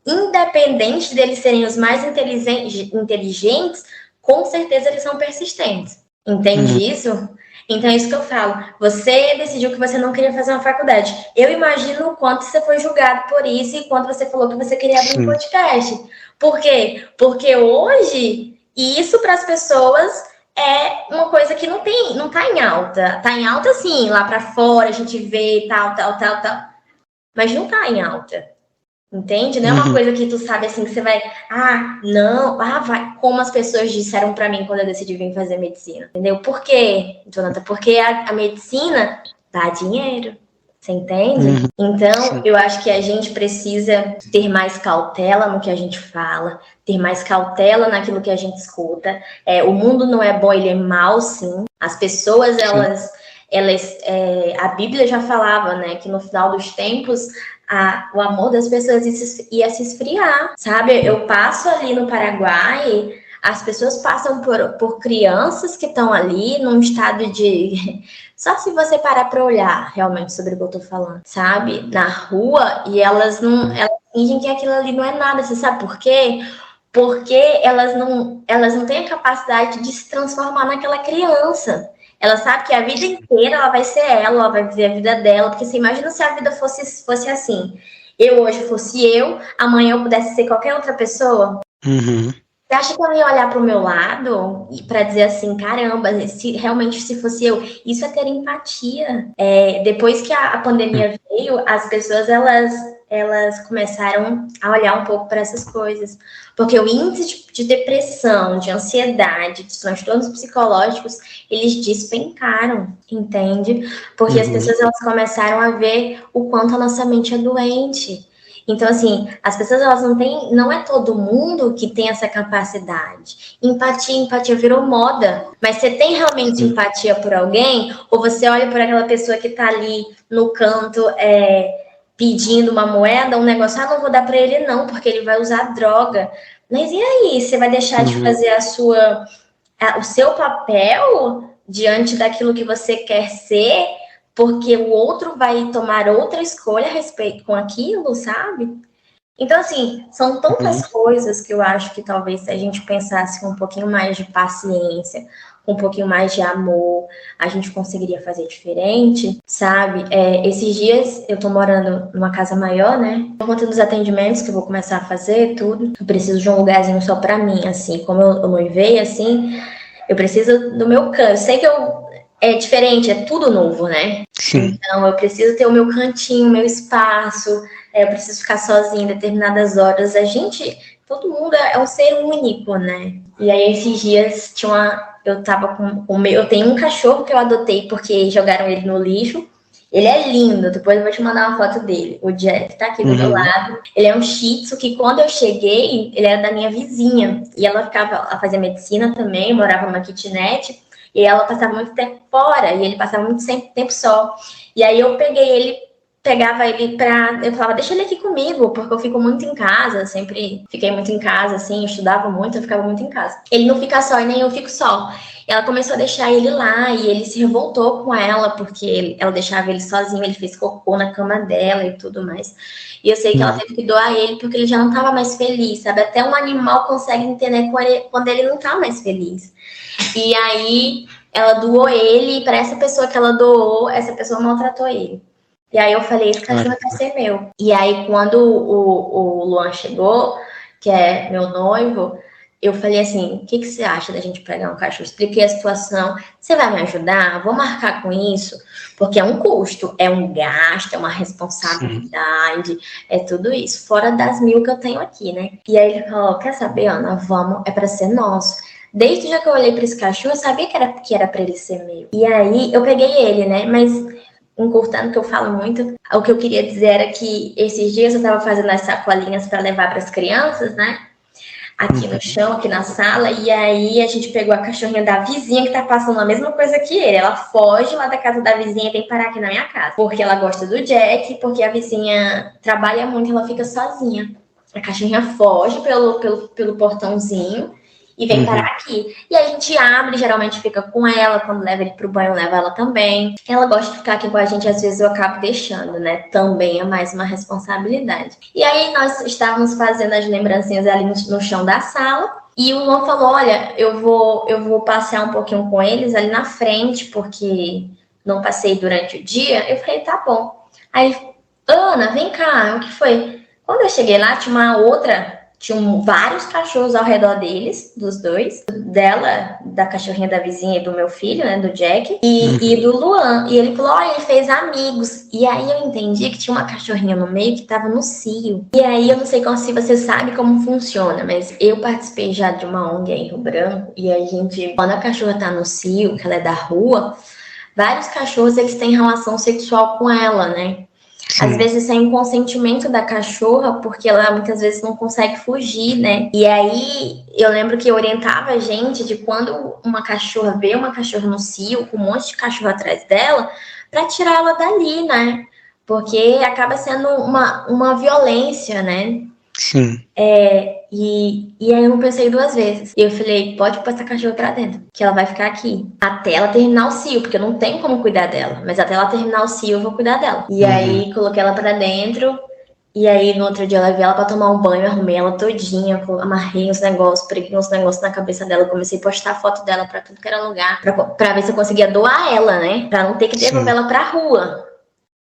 independente deles serem os mais inteligentes, com certeza eles são persistentes. Entende isso? Então é isso que eu falo. Você decidiu que você não queria fazer uma faculdade. Eu imagino o quanto você foi julgado por isso e quanto você falou que você queria abrir um podcast. Por quê? Porque hoje, isso para as pessoas é uma coisa que não tá em alta. Tá em alta sim, lá para fora a gente vê tal. Mas não tá em alta, entende? Não é uma coisa que tu sabe assim, que você vai... vai. Como as pessoas disseram pra mim quando eu decidi vir fazer medicina, entendeu? Por quê, Jonathan? Porque a medicina dá dinheiro, você entende? Então, eu acho que a gente precisa ter mais cautela no que a gente fala, ter mais cautela naquilo que a gente escuta. O mundo não é bom, ele é mau, sim. As pessoas, a Bíblia já falava, né, que no final dos tempos o amor das pessoas ia se esfriar, sabe? Eu passo ali no Paraguai, as pessoas passam por crianças que estão ali num estado de... Só se você parar para olhar realmente sobre o que eu tô falando, sabe? Na rua, e elas fingem que aquilo ali não é nada, você sabe por quê? Porque elas não têm a capacidade de se transformar naquela criança. Ela sabe que a vida inteira ela vai ser ela vai viver a vida dela. Porque você imagina se a vida fosse assim. Eu hoje fosse eu, amanhã eu pudesse ser qualquer outra pessoa. Você Você acha que eu ia olhar para o meu lado e para dizer assim, caramba, se realmente se fosse eu, isso é ter empatia. Depois que a pandemia veio, as pessoas elas começaram a olhar um pouco para essas coisas, porque o índice de depressão, de ansiedade, de transtornos psicológicos, eles despencaram, entende? Porque as pessoas elas começaram a ver o quanto a nossa mente é doente. Então, assim, as pessoas, elas não é todo mundo que tem essa capacidade. Empatia virou moda. Mas você tem realmente empatia por alguém? Ou você olha por aquela pessoa que tá ali no canto, pedindo uma moeda, um negócio, não vou dar para ele não, porque ele vai usar droga. Mas e aí? Você vai deixar de fazer o seu papel diante daquilo que você quer ser, porque o outro vai tomar outra escolha a respeito com aquilo, sabe? Então, assim, são tantas coisas que eu acho que talvez se a gente pensasse com um pouquinho mais de paciência, com um pouquinho mais de amor, a gente conseguiria fazer diferente, sabe? Esses dias eu tô morando numa casa maior, né? Por conta dos atendimentos que eu vou começar a fazer, tudo. Eu preciso de um lugarzinho só pra mim, assim. Como eu noivei, assim, eu preciso do meu canto. Eu sei que é diferente, é tudo novo, né? Sim. Então, eu preciso ter o meu cantinho, o meu espaço, eu preciso ficar sozinha em determinadas horas. Todo mundo é um ser único, né? E aí, esses dias, eu tava eu tenho um cachorro que eu adotei porque jogaram ele no lixo. Ele é lindo, depois eu vou te mandar uma foto dele. O Jack tá aqui do meu lado. Ele é um shih tzu que quando eu cheguei, ele era da minha vizinha. E ela fazia medicina também, morava numa kitnet. E ela passava muito tempo fora, e ele passava muito tempo só. E aí eu pegava ele eu falava, deixa ele aqui comigo, porque eu fico muito em casa, sempre fiquei muito em casa, assim, estudava muito, eu ficava muito em casa. Ele não fica só e nem eu fico só. E ela começou a deixar ele lá, e ele se revoltou com ela, porque ela deixava ele sozinho, ele fez cocô na cama dela e tudo mais. E eu sei que ela teve que doar ele, porque ele já não estava mais feliz, sabe? Até um animal consegue entender quando ele não tá mais feliz. E aí ela doou ele, e para essa pessoa que ela doou, essa pessoa maltratou ele. E aí eu falei, esse cachorro vai ser meu. E aí quando o Luan chegou, que é meu noivo, eu falei assim, o que você acha da gente pegar um cachorro? Expliquei a situação, você vai me ajudar? Vou marcar com isso? Porque é um custo, é um gasto, é uma responsabilidade, é tudo isso. Fora das 1.000 que eu tenho aqui, né? E aí ele falou, quer saber, Ana, vamos, é para ser nosso. Desde já que eu olhei para esse cachorro, eu sabia que era para ele ser meu. E aí eu peguei ele, né? Mas encurtando, que eu falo muito, o que eu queria dizer era que esses dias eu estava fazendo as sacolinhas para levar para as crianças, né? Aqui no chão, aqui na sala, e aí a gente pegou a cachorrinha da vizinha que tá passando a mesma coisa que ele. Ela foge lá da casa da vizinha e vem parar aqui na minha casa. Porque ela gosta do Jack, porque a vizinha trabalha muito e ela fica sozinha. A cachorrinha foge pelo portãozinho e vem parar aqui. E a gente abre, geralmente fica com ela, quando leva ele pro banho, leva ela também. Ela gosta de ficar aqui com a gente, às vezes eu acabo deixando, né? Também é mais uma responsabilidade. E aí nós estávamos fazendo as lembrancinhas ali no chão da sala. E o Luan falou, olha, eu vou passear um pouquinho com eles ali na frente, porque não passei durante o dia. Eu falei, tá bom. Aí, Ana, vem cá, o que foi? Quando eu cheguei lá, tinham vários cachorros ao redor deles, dos dois. Dela, da cachorrinha da vizinha e do meu filho, né, do Jack. E do Luan. E ele falou, olha, ele fez amigos. E aí eu entendi que tinha uma cachorrinha no meio que tava no cio. E aí eu não sei se você sabe como funciona, mas eu participei já de uma ONG em Rio Branco. E a gente, quando a cachorra tá no cio, que ela é da rua, vários cachorros, eles têm relação sexual com ela, né? Sim. Às vezes sem o consentimento da cachorra, porque ela muitas vezes não consegue fugir, né? E aí eu lembro que eu orientava a gente de quando uma cachorra vê uma cachorra no cio, com um monte de cachorro atrás dela, para tirar ela dali, né? Porque acaba sendo uma violência, né? Sim. E aí eu não pensei duas vezes. E eu falei, pode pôr essa cachorra pra dentro, que ela vai ficar aqui. Até ela terminar o cio, porque eu não tenho como cuidar dela. Mas até ela terminar o cio, eu vou cuidar dela. E aí coloquei ela pra dentro. E aí no outro dia eu levei ela pra tomar um banho, arrumei ela todinha, amarrei os negócios, preguei uns negócios na cabeça dela. Comecei a postar foto dela pra tudo que era lugar, pra ver se eu conseguia doar ela, né? Pra não ter que devolver ela pra rua.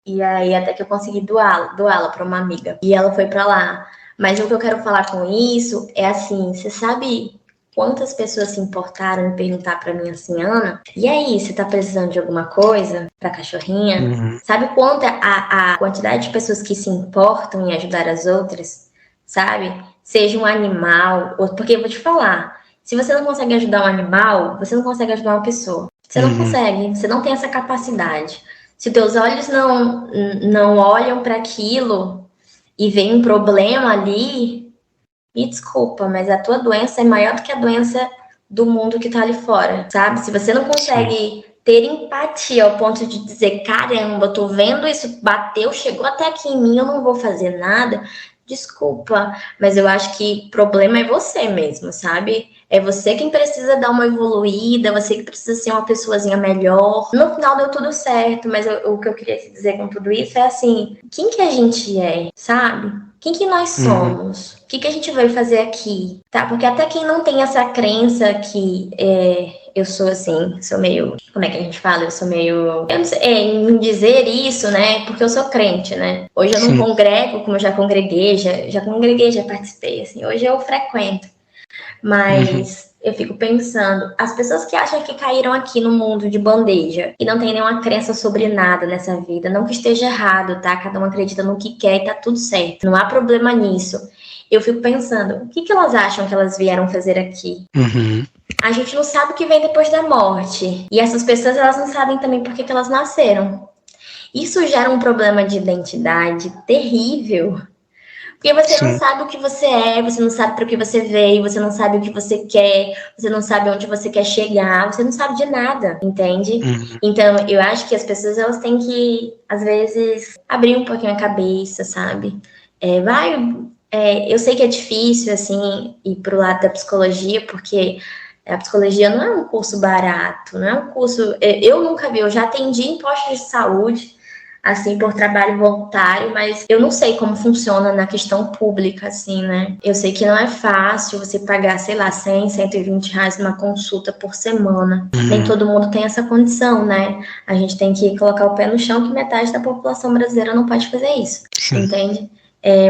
E aí até que eu consegui doá-la pra uma amiga. E ela foi pra lá. Mas o que eu quero falar com isso é assim, você sabe quantas pessoas se importaram em perguntar pra mim assim, Ana, e aí, você tá precisando de alguma coisa pra cachorrinha? Sabe quanto a quantidade de pessoas que se importam em ajudar as outras, sabe? Seja um animal, porque eu vou te falar, se você não consegue ajudar um animal, você não consegue ajudar uma pessoa. Você não consegue, você não tem essa capacidade. Se teus olhos não olham para aquilo e vem um problema ali, me desculpa, mas a tua doença é maior do que a doença do mundo que tá ali fora, sabe? Se você não consegue ter empatia ao ponto de dizer, caramba, eu tô vendo isso, bateu, chegou até aqui em mim, eu não vou fazer nada, desculpa, mas eu acho que o problema é você mesmo, sabe? É você quem precisa dar uma evoluída, você que precisa ser uma pessoazinha melhor. No final deu tudo certo, mas o que eu queria te dizer com tudo isso é assim, quem que a gente é, sabe? Quem que nós somos? O que a gente veio fazer aqui? Tá? Porque até quem não tem essa crença que eu sou assim, sou meio... Como é que a gente fala? Eu sou meio... Eu não sei, em dizer isso, né? Porque eu sou crente, né? Hoje eu não congrego como eu já congreguei, já participei, assim. Hoje eu frequento. Mas eu fico pensando, as pessoas que acham que caíram aqui no mundo de bandeja e não tem nenhuma crença sobre nada nessa vida, não que esteja errado, tá? Cada um acredita no que quer e tá tudo certo. Não há problema nisso. Eu fico pensando, o que elas acham que elas vieram fazer aqui? A gente não sabe o que vem depois da morte. E essas pessoas, elas não sabem também por que elas nasceram. Isso gera um problema de identidade terrível. Porque você não sabe o que você é, você não sabe para o que você veio, você não sabe o que você quer, você não sabe onde você quer chegar, você não sabe de nada, entende? Então, eu acho que as pessoas, elas têm que, às vezes, abrir um pouquinho a cabeça, sabe? Eu sei que é difícil, assim, ir pro lado da psicologia, porque a psicologia não é um curso barato, não é um curso... Eu nunca vi, eu já atendi em postos de saúde, assim, por trabalho voluntário, mas eu não sei como funciona na questão pública, assim, né? Eu sei que não é fácil você pagar, sei lá, 100, 120 reais numa consulta por semana. Nem todo mundo tem essa condição, né? A gente tem que colocar o pé no chão que metade da população brasileira não pode fazer isso, entende?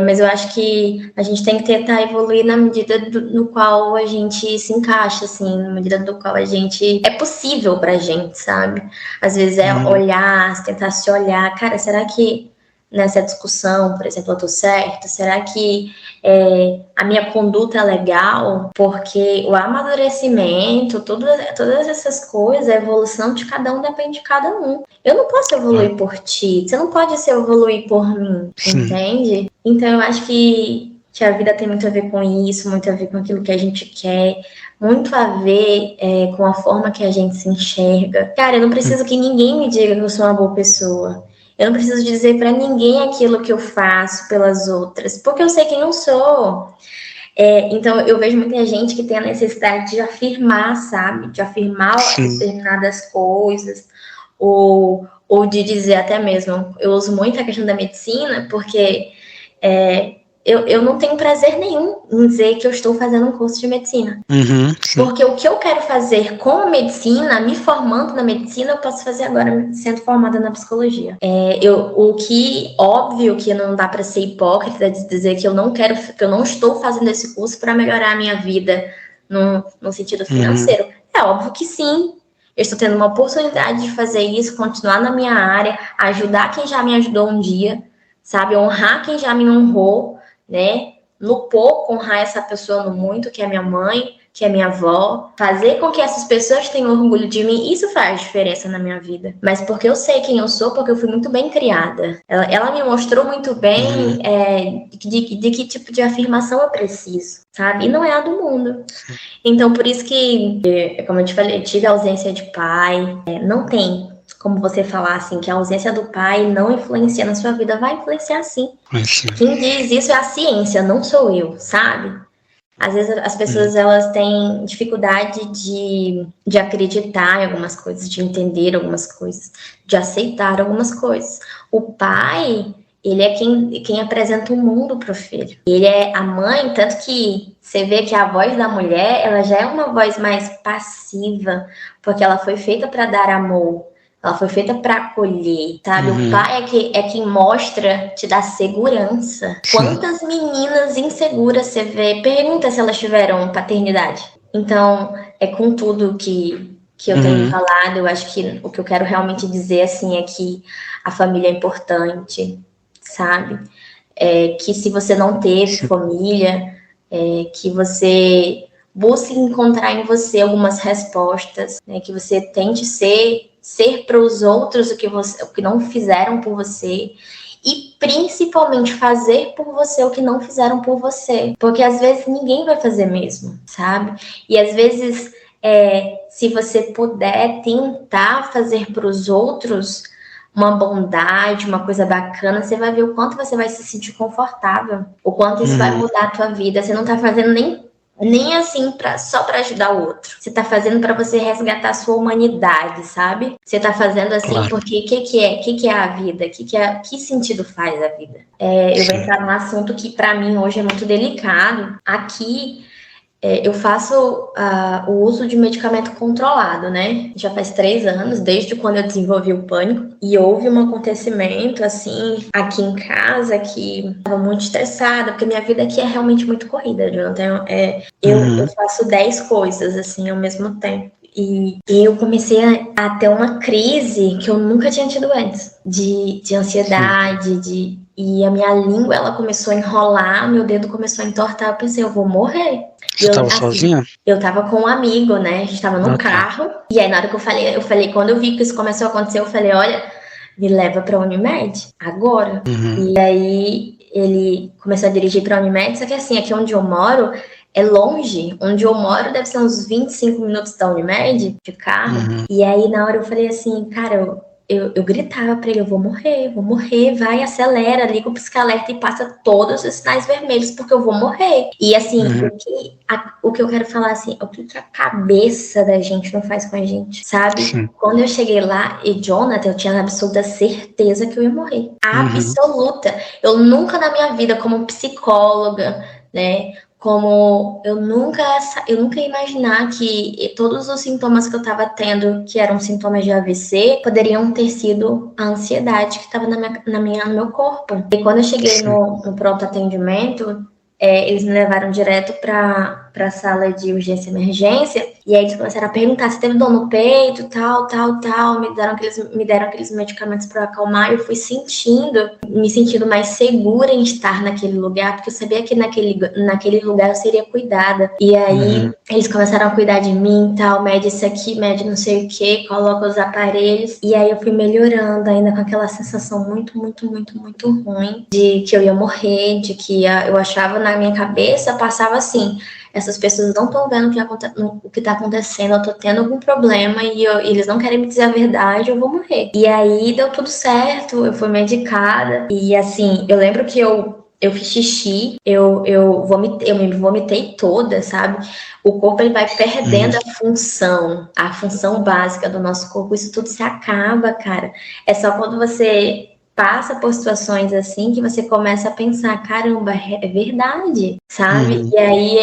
Mas eu acho que a gente tem que tentar evoluir na medida no qual a gente se encaixa, assim, na medida do qual a gente... É possível pra gente, sabe? Às vezes é olhar, tentar se olhar. Cara, será que nessa discussão, por exemplo, eu tô certa? Será que a minha conduta é legal? Porque o amadurecimento, todas essas coisas, a evolução de cada um depende de cada um. Eu não posso evoluir por ti, você não pode se evoluir por mim, entende? Então eu acho que a vida tem muito a ver com isso, muito a ver com aquilo que a gente quer, muito a ver com a forma que a gente se enxerga. Cara, eu não preciso que ninguém me diga que eu sou uma boa pessoa. Eu não preciso dizer pra ninguém aquilo que eu faço pelas outras, porque eu sei quem eu sou. Então, eu vejo muita gente que tem a necessidade de afirmar, sabe? De afirmar determinadas coisas, ou de dizer até mesmo. Eu uso muito a questão da medicina, porque eu não tenho prazer nenhum em dizer que eu estou fazendo um curso de medicina. Porque o que eu quero fazer com a medicina, me formando na medicina, eu posso fazer agora sendo formada na psicologia. Óbvio que não dá para ser hipócrita de dizer que eu não estou fazendo esse curso para melhorar a minha vida no sentido financeiro. É óbvio que sim. Eu estou tendo uma oportunidade de fazer isso, continuar na minha área, ajudar quem já me ajudou um dia, sabe? Honrar quem já me honrou, né? No pouco, honrar essa pessoa no muito, que é minha mãe, que é minha avó. Fazer com que essas pessoas tenham orgulho de mim, isso faz diferença na minha vida. Mas porque eu sei quem eu sou, porque eu fui muito bem criada. Ela me mostrou muito bem de que tipo de afirmação eu preciso, sabe? E não é a do mundo. Então, por isso que, como eu te falei, eu tive ausência de pai. Não tem como você falar assim, que a ausência do pai não influencia na sua vida. Vai influenciar sim. Quem diz isso é a ciência, não sou eu, sabe? Às vezes as pessoas elas têm dificuldade de acreditar em algumas coisas, de entender algumas coisas, de aceitar algumas coisas. O pai, ele é quem apresenta o mundo pro filho. Ele é a mãe, tanto que você vê que a voz da mulher, ela já é uma voz mais passiva, porque ela foi feita para dar amor. Ela foi feita para acolher, sabe? O pai é quem mostra, te dá segurança. Quantas meninas inseguras você vê? Pergunta se elas tiveram paternidade. Então, é com tudo que eu tenho falado, eu acho que o que eu quero realmente dizer, assim, é que a família é importante, sabe? Que se você não teve família, que você busque encontrar em você algumas respostas, né? Que você tente ser para os outros o que não fizeram por você, e principalmente fazer por você o que não fizeram por você, porque às vezes ninguém vai fazer mesmo, sabe? E às vezes, se você puder tentar fazer para os outros uma bondade, uma coisa bacana, você vai ver o quanto você vai se sentir confortável, o quanto isso vai mudar a tua vida. Você não tá fazendo nem assim só para ajudar o outro. Você tá fazendo para você resgatar a sua humanidade, sabe? Você tá fazendo assim, claro. Porque o que é a vida? Que sentido faz a vida? Eu vou entrar num assunto que para mim hoje é muito delicado. Aqui eu faço o uso de medicamento controlado, né? Já faz 3 anos, desde quando eu desenvolvi o pânico. E houve um acontecimento, assim, aqui em casa, que eu estava muito estressada, porque minha vida aqui é realmente muito corrida, Jonathan. Eu faço 10 coisas, assim, ao mesmo tempo. E eu comecei a ter uma crise que eu nunca tinha tido antes, de ansiedade, e a minha língua, ela começou a enrolar, meu dedo começou a entortar, eu pensei, eu vou morrer. Você estava sozinha? Eu tava com um amigo, né? A gente tava no carro. E aí, na hora que eu falei, quando eu vi que isso começou a acontecer, eu falei, olha, me leva pra Unimed, agora. E aí, ele começou a dirigir pra Unimed, só que assim, aqui onde eu moro, é longe. Onde eu moro deve ser uns 25 minutos da Unimed, de carro. E aí, na hora eu falei assim, cara, eu gritava pra ele, eu vou morrer, vai, acelera, liga o pisca-alerta e passa todos os sinais vermelhos, porque eu vou morrer. E assim, o que eu quero falar assim, o que a cabeça da gente não faz com a gente, sabe? Sim. Quando eu cheguei lá, e Jonathan, eu tinha absoluta certeza que eu ia morrer. Absoluta. Eu nunca na minha vida, como psicóloga, né, como eu nunca ia imaginar que todos os sintomas que eu estava tendo, que eram sintomas de AVC, poderiam ter sido a ansiedade que estava no meu corpo. E quando eu cheguei no pronto atendimento, eles me levaram direto para a sala de urgência e emergência, e aí eles começaram a perguntar se teve dor no peito, tal, me deram aqueles medicamentos para acalmar, e eu fui me sentindo mais segura em estar naquele lugar, porque eu sabia que naquele lugar eu seria cuidada. E aí eles começaram a cuidar de mim, tal, mede isso aqui, mede não sei o que, coloca os aparelhos, e aí eu fui melhorando, ainda com aquela sensação muito, muito, muito, muito ruim, de que eu ia morrer, de que eu achava na minha cabeça, passava assim, essas pessoas não estão vendo o que está acontecendo, eu estou tendo algum problema e eles não querem me dizer a verdade, eu vou morrer. E aí deu tudo certo, eu fui medicada, e assim, eu lembro que eu fiz xixi, eu me vomitei toda, sabe? O corpo, ele vai perdendo a função básica do nosso corpo, isso tudo se acaba, cara. É só quando você passa por situações assim que você começa a pensar, caramba, é verdade, sabe? E aí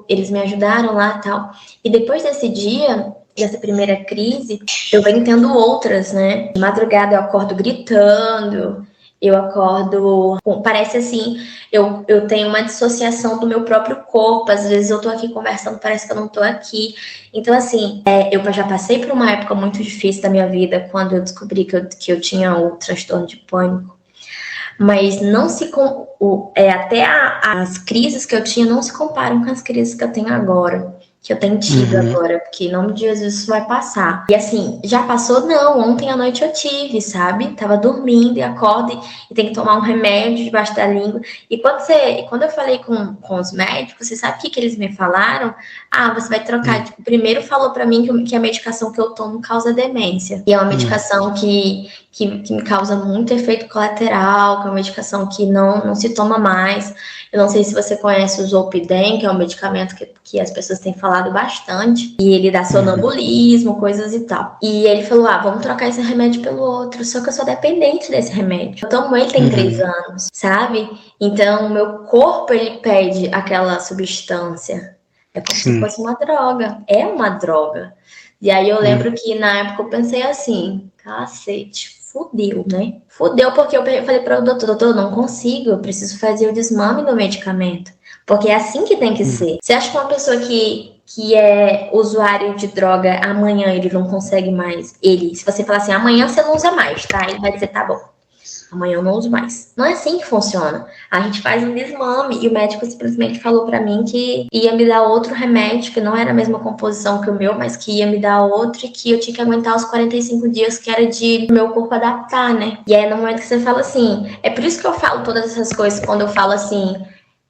eles me ajudaram lá e tal. E depois desse dia, dessa primeira crise, eu venho tendo outras, né? De madrugada eu acordo gritando, eu acordo, parece assim, eu tenho uma dissociação do meu próprio corpo, às vezes eu tô aqui conversando, parece que eu não tô aqui. Então, assim, eu já passei por uma época muito difícil da minha vida, quando eu descobri que eu tinha o transtorno de pânico, mas não se até as crises que eu tinha não se comparam com as crises que eu tenho agora, que eu tenho tido agora, porque em nome de Jesus isso vai passar. E assim, já passou? Não, ontem à noite eu tive, sabe? Tava dormindo e acordo e tem que tomar um remédio debaixo da língua. E quando eu falei com os médicos, você sabe o que eles me falaram? Ah, você vai trocar. Tipo, primeiro falou pra mim que a medicação que eu tomo causa demência. E é uma medicação que me causa muito efeito colateral, que é uma medicação que não se toma mais. Eu não sei se você conhece o Zolpidem, que é um medicamento que as pessoas têm falado bastante, e ele dá sonambulismo, coisas e tal. E ele falou, vamos trocar esse remédio pelo outro, só que eu sou dependente desse remédio. Eu tomo ele tem 3 anos, sabe? Então, o meu corpo, ele pede aquela substância. É como se fosse uma droga. É uma droga. E aí eu lembro que na época eu pensei assim, cacete, fudeu, né? Fudeu porque eu falei para o doutor, eu não consigo, eu preciso fazer o desmame do medicamento. Porque é assim que tem que ser. Você acha que uma pessoa que é usuário de droga, amanhã ele não consegue mais? Se você falar assim, amanhã você não usa mais, tá? Ele vai dizer, tá bom, amanhã eu não uso mais. Não é assim que funciona. A gente faz um desmame e o médico simplesmente falou pra mim que ia me dar outro remédio, que não era a mesma composição que o meu, mas que ia me dar outro e que eu tinha que aguentar os 45 dias que era de meu corpo adaptar, né? E aí no momento que você fala assim, é por isso que eu falo todas essas coisas quando eu falo assim,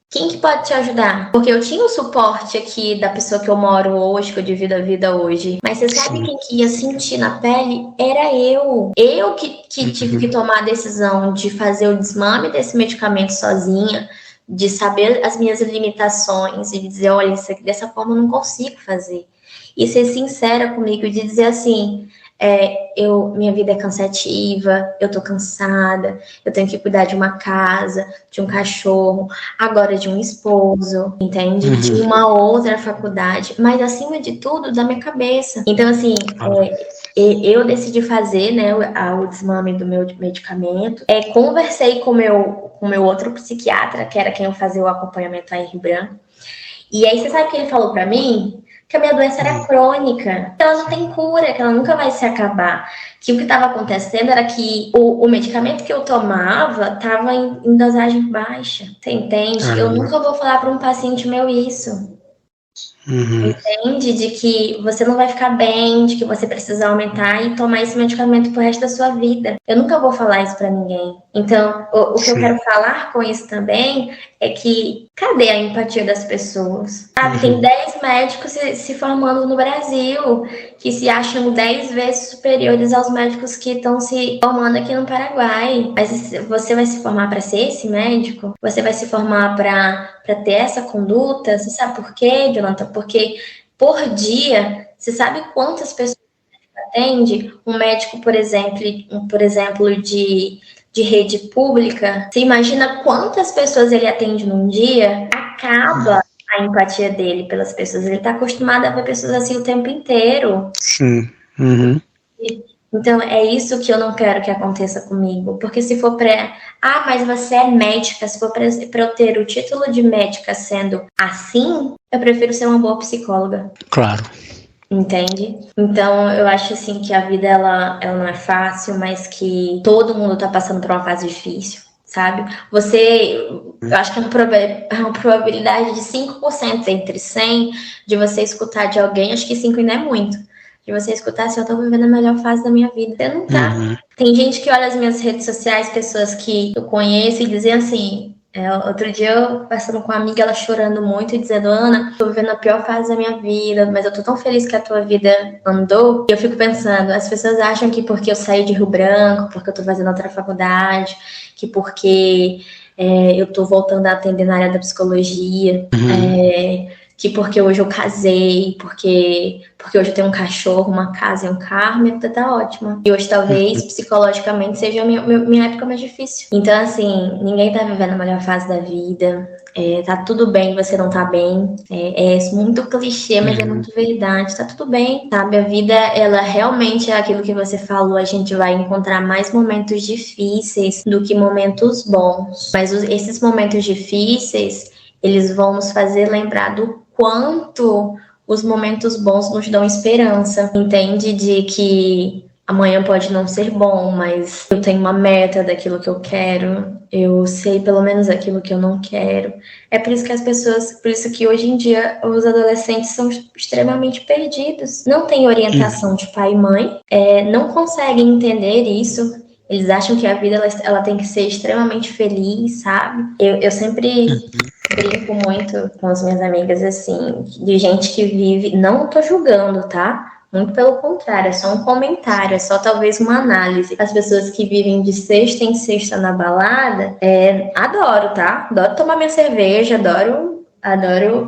quem que pode te ajudar? Porque eu tinha o suporte aqui da pessoa que eu moro hoje, que eu divido a vida hoje. Mas você sabe quem que ia sentir na pele? Era eu. Eu que tive que tomar a decisão de fazer o desmame desse medicamento sozinha, de saber as minhas limitações e de dizer, olha, isso aqui dessa forma eu não consigo fazer. E ser sincera comigo e de dizer assim, minha vida é cansativa, eu tô cansada, eu tenho que cuidar de uma casa, de um cachorro, agora de um esposo, entende? De uma outra faculdade, mas acima de tudo, da minha cabeça. Então, assim, eu decidi fazer, né, o desmame do meu medicamento. Conversei com o meu outro psiquiatra, que era quem eu fazia o acompanhamento aí em Rio Branco. E aí, você sabe o que ele falou pra mim? Que a minha doença era crônica, que ela não tem cura, que ela nunca vai se acabar. Que o que estava acontecendo era que o medicamento que eu tomava estava em dosagem baixa. Você entende? Eu nunca vou falar para um paciente meu isso. Entende? De que você não vai ficar bem, de que você precisa aumentar e tomar esse medicamento pro resto da sua vida. Eu nunca vou falar isso para ninguém. Então, o que eu quero falar com isso também é que cadê a empatia das pessoas? Sabe? Tem 10 médicos se formando no Brasil que se acham 10 vezes superiores aos médicos que estão se formando aqui no Paraguai. Mas você vai se formar para ser esse médico? Você vai se formar para ter essa conduta? Você sabe por quê, Jonathan? Porque por dia, você sabe quantas pessoas atende? Um médico, por exemplo, de rede pública, você imagina quantas pessoas ele atende num dia? Acaba a empatia dele pelas pessoas. Ele está acostumado a ver pessoas assim o tempo inteiro. Sim. Então, é isso que eu não quero que aconteça comigo. Porque se for mas você é médica, se for para eu ter o título de médica sendo assim, eu prefiro ser uma boa psicóloga. Claro. Entende? Então, eu acho assim que a vida ela não é fácil, mas que todo mundo tá passando por uma fase difícil, sabe? Eu acho que é uma probabilidade de 5% entre 100 de você escutar de alguém, acho que 5 ainda é muito. De você escutar assim, eu tô vivendo a melhor fase da minha vida. Você não tá. Tem gente que olha as minhas redes sociais, pessoas que eu conheço e dizem assim... outro dia eu conversando com uma amiga, ela chorando muito e dizendo, Ana, tô vivendo a pior fase da minha vida, mas eu tô tão feliz que a tua vida andou. E eu fico pensando, as pessoas acham que porque eu saí de Rio Branco, porque eu tô fazendo outra faculdade, que porque eu tô voltando a atender na área da psicologia, que porque hoje eu casei, porque hoje eu tenho um cachorro, uma casa e um carro, minha vida tá ótima. E hoje talvez psicologicamente seja a minha época mais difícil. Então assim, ninguém tá vivendo a melhor fase da vida. Tá tudo bem, você não tá bem. É muito clichê, mas é muito verdade. Tá tudo bem, sabe? A vida, ela realmente é aquilo que você falou. A gente vai encontrar mais momentos difíceis do que momentos bons. Mas esses momentos difíceis, eles vão nos fazer lembrar do quanto os momentos bons nos dão esperança, entende? De que amanhã pode não ser bom, mas eu tenho uma meta daquilo que eu quero, eu sei pelo menos aquilo que eu não quero. É por isso que por isso que hoje em dia os adolescentes são extremamente perdidos. Não tem orientação de pai e mãe, não conseguem entender isso. Eles acham que a vida ela tem que ser extremamente feliz, sabe? Eu sempre brinco muito com as minhas amigas, assim, de gente que vive... Não tô julgando, tá? Muito pelo contrário, é só um comentário, é só talvez uma análise. As pessoas que vivem de sexta em sexta na balada, adoro, tá? Adoro tomar minha cerveja, adoro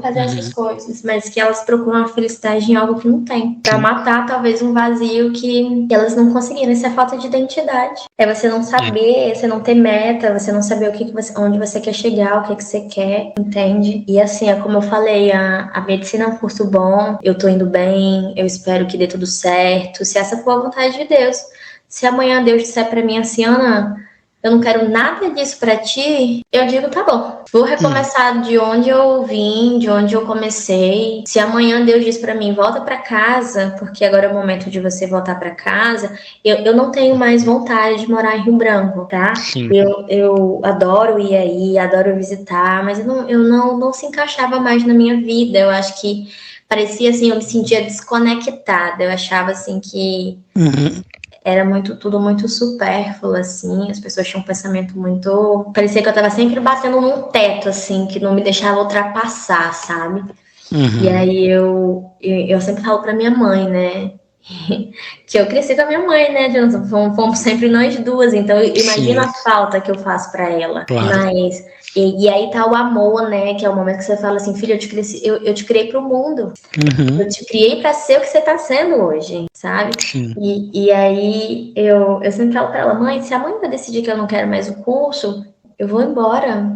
fazer essas coisas, mas que elas procuram a felicidade em algo que não tem. Pra matar, talvez, um vazio que elas não conseguiram. Isso é falta de identidade. É você não saber, você não ter meta, você não saber onde você quer chegar, o que você quer, entende? E assim, é como eu falei, a medicina é um curso bom, eu tô indo bem, eu espero que dê tudo certo, se essa for a vontade de Deus. Se amanhã Deus disser pra mim assim, Ana, eu não quero nada disso pra ti, eu digo, tá bom, vou recomeçar de onde eu vim, de onde eu comecei. Se amanhã Deus diz pra mim, volta pra casa, porque agora é o momento de você voltar pra casa, eu não tenho mais vontade de morar em Rio Branco, tá? Sim. Eu adoro ir aí, adoro visitar, mas eu não se encaixava mais na minha vida. Eu acho que parecia assim, eu me sentia desconectada. Eu achava assim que era tudo muito supérfluo, assim, as pessoas tinham um pensamento muito. Parecia que eu tava sempre batendo num teto, assim, que não me deixava ultrapassar, sabe? E aí eu sempre falo pra minha mãe, né? Que eu cresci com a minha mãe, né, Jonathan? Fomos sempre nós duas, então imagina a falta que eu faço pra ela. Claro. Mas. E aí tá o amor, né? Que é o momento que você fala assim, filho, eu te criei pro mundo. Eu te criei pra ser o que você tá sendo hoje, sabe? Sim. E aí eu sempre falo pra ela, mãe, se a mãe vai decidir que eu não quero mais o curso, eu vou embora,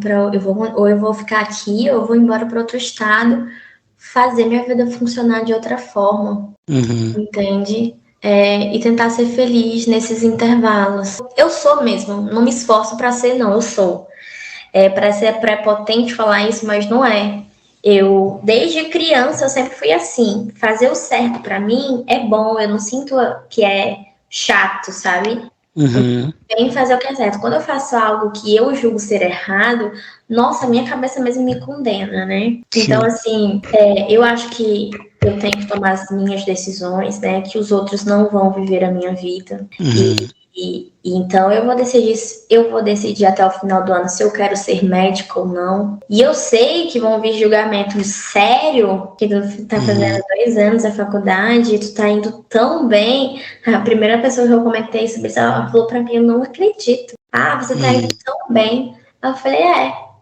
ou eu vou ficar aqui, ou eu vou embora para outro estado, fazer minha vida funcionar de outra forma, entende? E tentar ser feliz nesses intervalos. Eu sou mesmo, não me esforço para ser, não, eu sou. Para ser prepotente falar isso, mas não é. Eu, desde criança, eu sempre fui assim. Fazer o certo para mim é bom, eu não sinto que é chato, sabe? Bem fazer o que é certo. Quando eu faço algo que eu julgo ser errado, nossa, minha cabeça mesmo me condena, né? Então, assim, eu acho que eu tenho que tomar as minhas decisões, né? Que os outros não vão viver a minha vida. E então eu vou decidir até o final do ano se eu quero ser médico ou não. E eu sei que vão vir julgamentos sérios, que tu tá fazendo 2 anos a faculdade, e tu tá indo tão bem. A primeira pessoa que eu comentei sobre isso, ela falou pra mim, eu não acredito. Ah, você tá indo tão bem. Eu falei,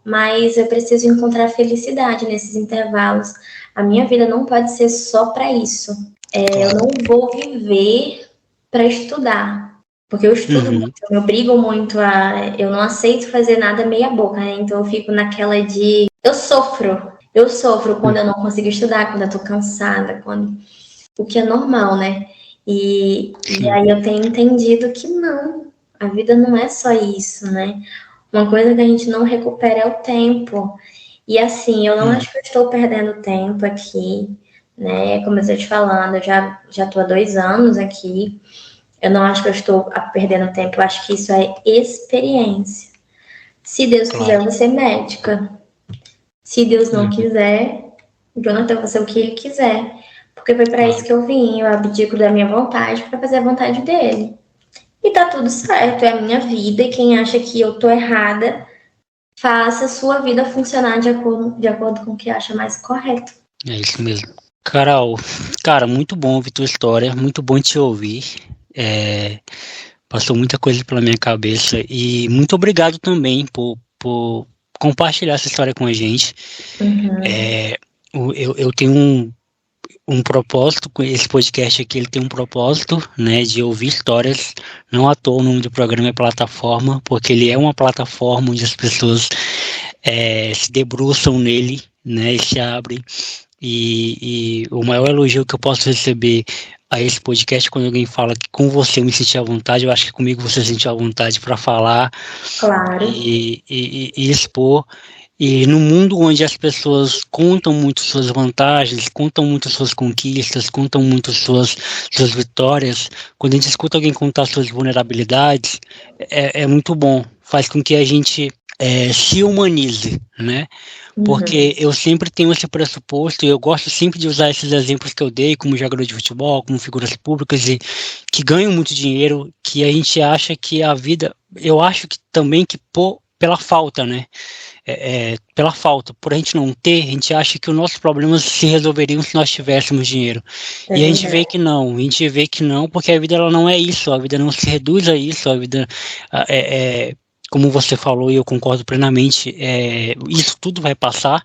mas eu preciso encontrar felicidade nesses intervalos. A minha vida não pode ser só pra isso. Eu não vou viver pra estudar. Porque eu estudo muito, eu me obrigo muito eu não aceito fazer nada meia boca, né? Então eu fico naquela de, eu sofro quando eu não consigo estudar, quando eu tô cansada, o que é normal, né? E aí eu tenho entendido que não, a vida não é só isso, né? Uma coisa que a gente não recupera é o tempo. E assim, eu não acho que eu estou perdendo tempo aqui, né? Como eu estou te falando, eu já tô há 2 anos aqui. Eu não acho que eu estou perdendo tempo, eu acho que isso é experiência. Se Deus quiser, eu vou ser médica. Se Deus não quiser, Jonathan vai ser o que ele quiser. Porque foi para isso que eu vim, eu abdico da minha vontade para fazer a vontade dele. E tá tudo certo, é a minha vida, e quem acha que eu tô errada, faça a sua vida funcionar de acordo com o que acha mais correto. É isso mesmo. Carol, cara, muito bom ouvir tua história, muito bom te ouvir. Passou muita coisa pela minha cabeça e muito obrigado também por compartilhar essa história com a gente. Eu tenho um propósito com esse podcast aqui, ele tem um propósito, né, de ouvir histórias. Não à toa o nome do programa é Plataforma, porque ele é uma plataforma onde as pessoas se debruçam nele, né, e se abrem. E o maior elogio que eu posso receber a esse podcast, quando alguém fala que com você eu me senti à vontade, eu acho que comigo você sentiu à vontade para falar, claro, e expor. E no mundo onde as pessoas contam muito suas vantagens, contam muito suas conquistas, contam muito suas vitórias, quando a gente escuta alguém contar suas vulnerabilidades, é muito bom, faz com que a gente se humanize, né? Porque eu sempre tenho esse pressuposto e eu gosto sempre de usar esses exemplos que eu dei, como jogador de futebol, como figuras públicas e que ganham muito dinheiro, que a gente acha que a vida, eu acho que também que pela falta, né? Pela falta, por a gente não ter, a gente acha que os nossos problemas se resolveriam se nós tivéssemos dinheiro. E a gente vê que não, porque a vida ela não é isso, a vida não se reduz a isso, a vida como você falou, e eu concordo plenamente, isso tudo vai passar,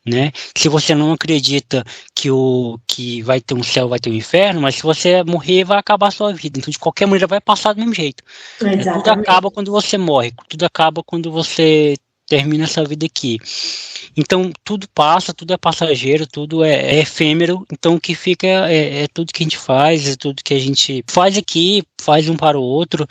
né? Se você não acredita que vai ter um céu, vai ter um inferno, mas se você morrer, vai acabar a sua vida. Então, de qualquer maneira, vai passar do mesmo jeito. Tudo acaba quando você morre, tudo acaba quando você termina essa vida aqui. Então, tudo passa, tudo é passageiro, tudo é efêmero. Então, o que fica é tudo que a gente faz, é tudo que a gente faz aqui, faz um para o outro.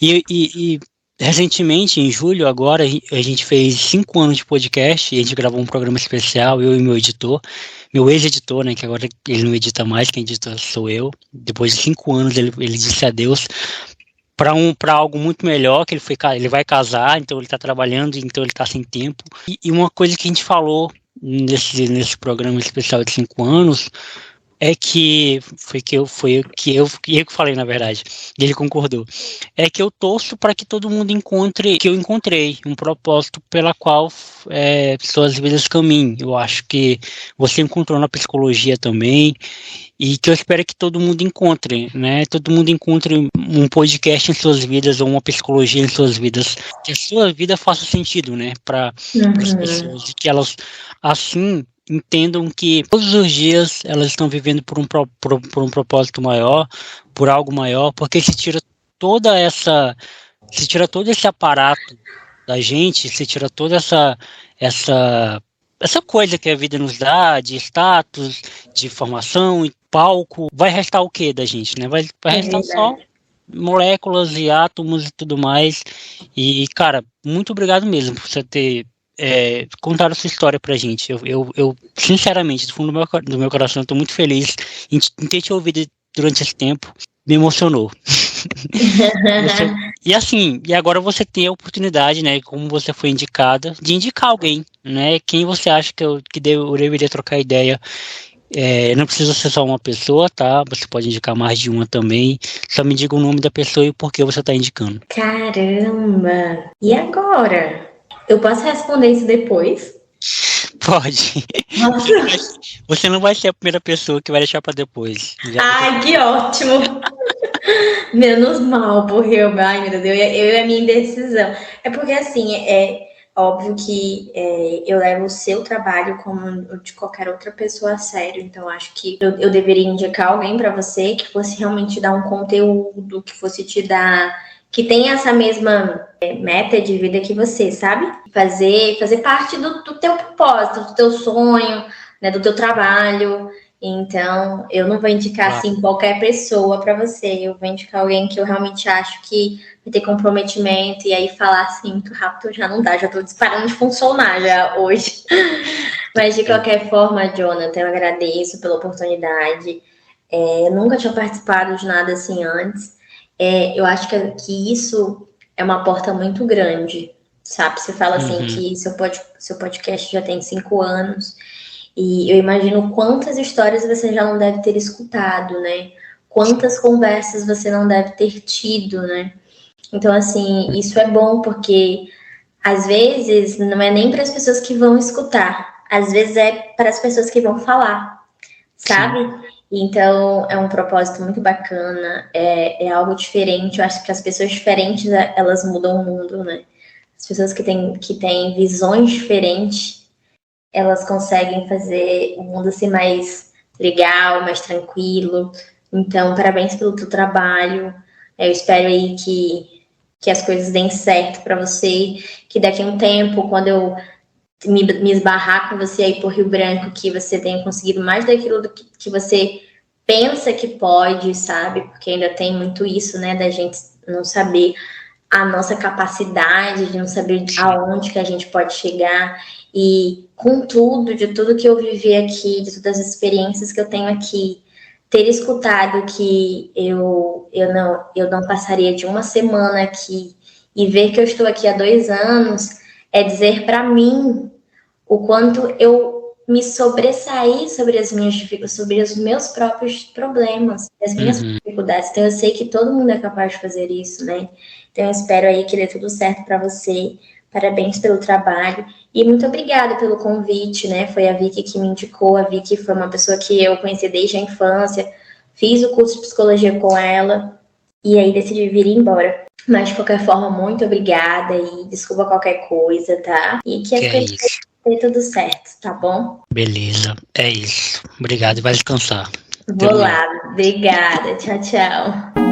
E Recentemente, em julho, agora, a gente fez 5 anos de podcast e a gente gravou um programa especial, eu e meu editor, meu ex-editor, né, que agora ele não edita mais, quem edita sou eu. Depois de 5 anos, ele disse adeus para algo muito melhor, que ele vai casar, então ele está trabalhando, então ele está sem tempo. E uma coisa que a gente falou nesse programa especial de 5 anos é que eu que falei, na verdade, e ele concordou. É que eu torço para que todo mundo encontre, que eu encontrei um propósito pela qual suas vidas caminhem. Eu acho que você encontrou na psicologia também, e que eu espero que todo mundo encontre, né? Todo mundo encontre um podcast em suas vidas ou uma psicologia em suas vidas, que a sua vida faça sentido, né? Para as pessoas, e que elas assim entendam que todos os dias elas estão vivendo por um propósito maior, por algo maior, porque se tira todo esse aparato da gente, se tira toda essa coisa que a vida nos dá, de status, de formação e palco, vai restar o que da gente, né? Vai restar só moléculas e átomos e tudo mais. E, cara, muito obrigado mesmo por você ter contaram sua história pra gente. Eu sinceramente, do fundo do meu coração, estou muito feliz em ter te ouvido durante esse tempo. Me emocionou. E assim, e agora você tem a oportunidade, né, como você foi indicada, de indicar alguém, né, quem você acha que eu deveria trocar ideia. Não precisa ser só uma pessoa, tá? Você pode indicar mais de uma também. Só me diga o nome da pessoa e o porquê você está indicando. Caramba! E agora? Eu posso responder isso depois? Pode. Você não vai ser a primeira pessoa que vai deixar para depois. Ai, que ótimo! Menos mal, porque ai, meu Deus, eu e a minha indecisão. É porque, assim, é óbvio que eu levo o seu trabalho como o de qualquer outra pessoa a sério. Então, acho que eu deveria indicar alguém para você que fosse realmente dar um conteúdo, que fosse te dar... que tem essa mesma meta de vida que você, sabe? Fazer parte do teu propósito, do teu sonho, né, do teu trabalho. Então, eu não vou indicar assim qualquer pessoa para você. Eu vou indicar alguém que eu realmente acho que vai ter comprometimento. E aí falar assim muito rápido já não dá. Já tô disparando de funcionar já hoje. Mas de qualquer forma, Jonathan, eu agradeço pela oportunidade. Eu nunca tinha participado de nada assim antes. Eu acho que isso é uma porta muito grande, sabe? Você fala assim que seu podcast já tem 5 anos. E eu imagino quantas histórias você já não deve ter escutado, né? Quantas conversas você não deve ter tido, né? Então, assim, isso é bom porque às vezes não é nem para as pessoas que vão escutar, às vezes é para as pessoas que vão falar, sabe? Então, é um propósito muito bacana, é algo diferente. Eu acho que as pessoas diferentes, elas mudam o mundo, né? As pessoas que têm visões diferentes, elas conseguem fazer o mundo ser mais legal, mais tranquilo. Então, parabéns pelo teu trabalho. Eu espero aí que as coisas deem certo para você, que daqui a um tempo, quando eu me esbarrar com você aí por Rio Branco, que você tenha conseguido mais daquilo do que você pensa que pode, sabe? Porque ainda tem muito isso, né, da gente não saber a nossa capacidade, de não saber aonde que a gente pode chegar. E com de tudo que eu vivi aqui, de todas as experiências que eu tenho aqui, ter escutado que eu não passaria de uma semana aqui e ver que eu estou aqui há 2 anos, é dizer para mim o quanto eu me sobressaí sobre sobre os meus próprios problemas, as minhas dificuldades. Então eu sei que todo mundo é capaz de fazer isso, né? Então eu espero aí que dê tudo certo para você. Parabéns pelo trabalho e muito obrigada pelo convite, né? Foi a Vicky que me indicou. A Vicky foi uma pessoa que eu conheci desde a infância, fiz o curso de psicologia com ela e aí decidi vir embora. Mas de qualquer forma, muito obrigada e desculpa qualquer coisa, tá? E que as coisas dê tudo certo, tá bom? Beleza, é isso. Obrigado e vai descansar. Vou lá, obrigada. Tchau, tchau.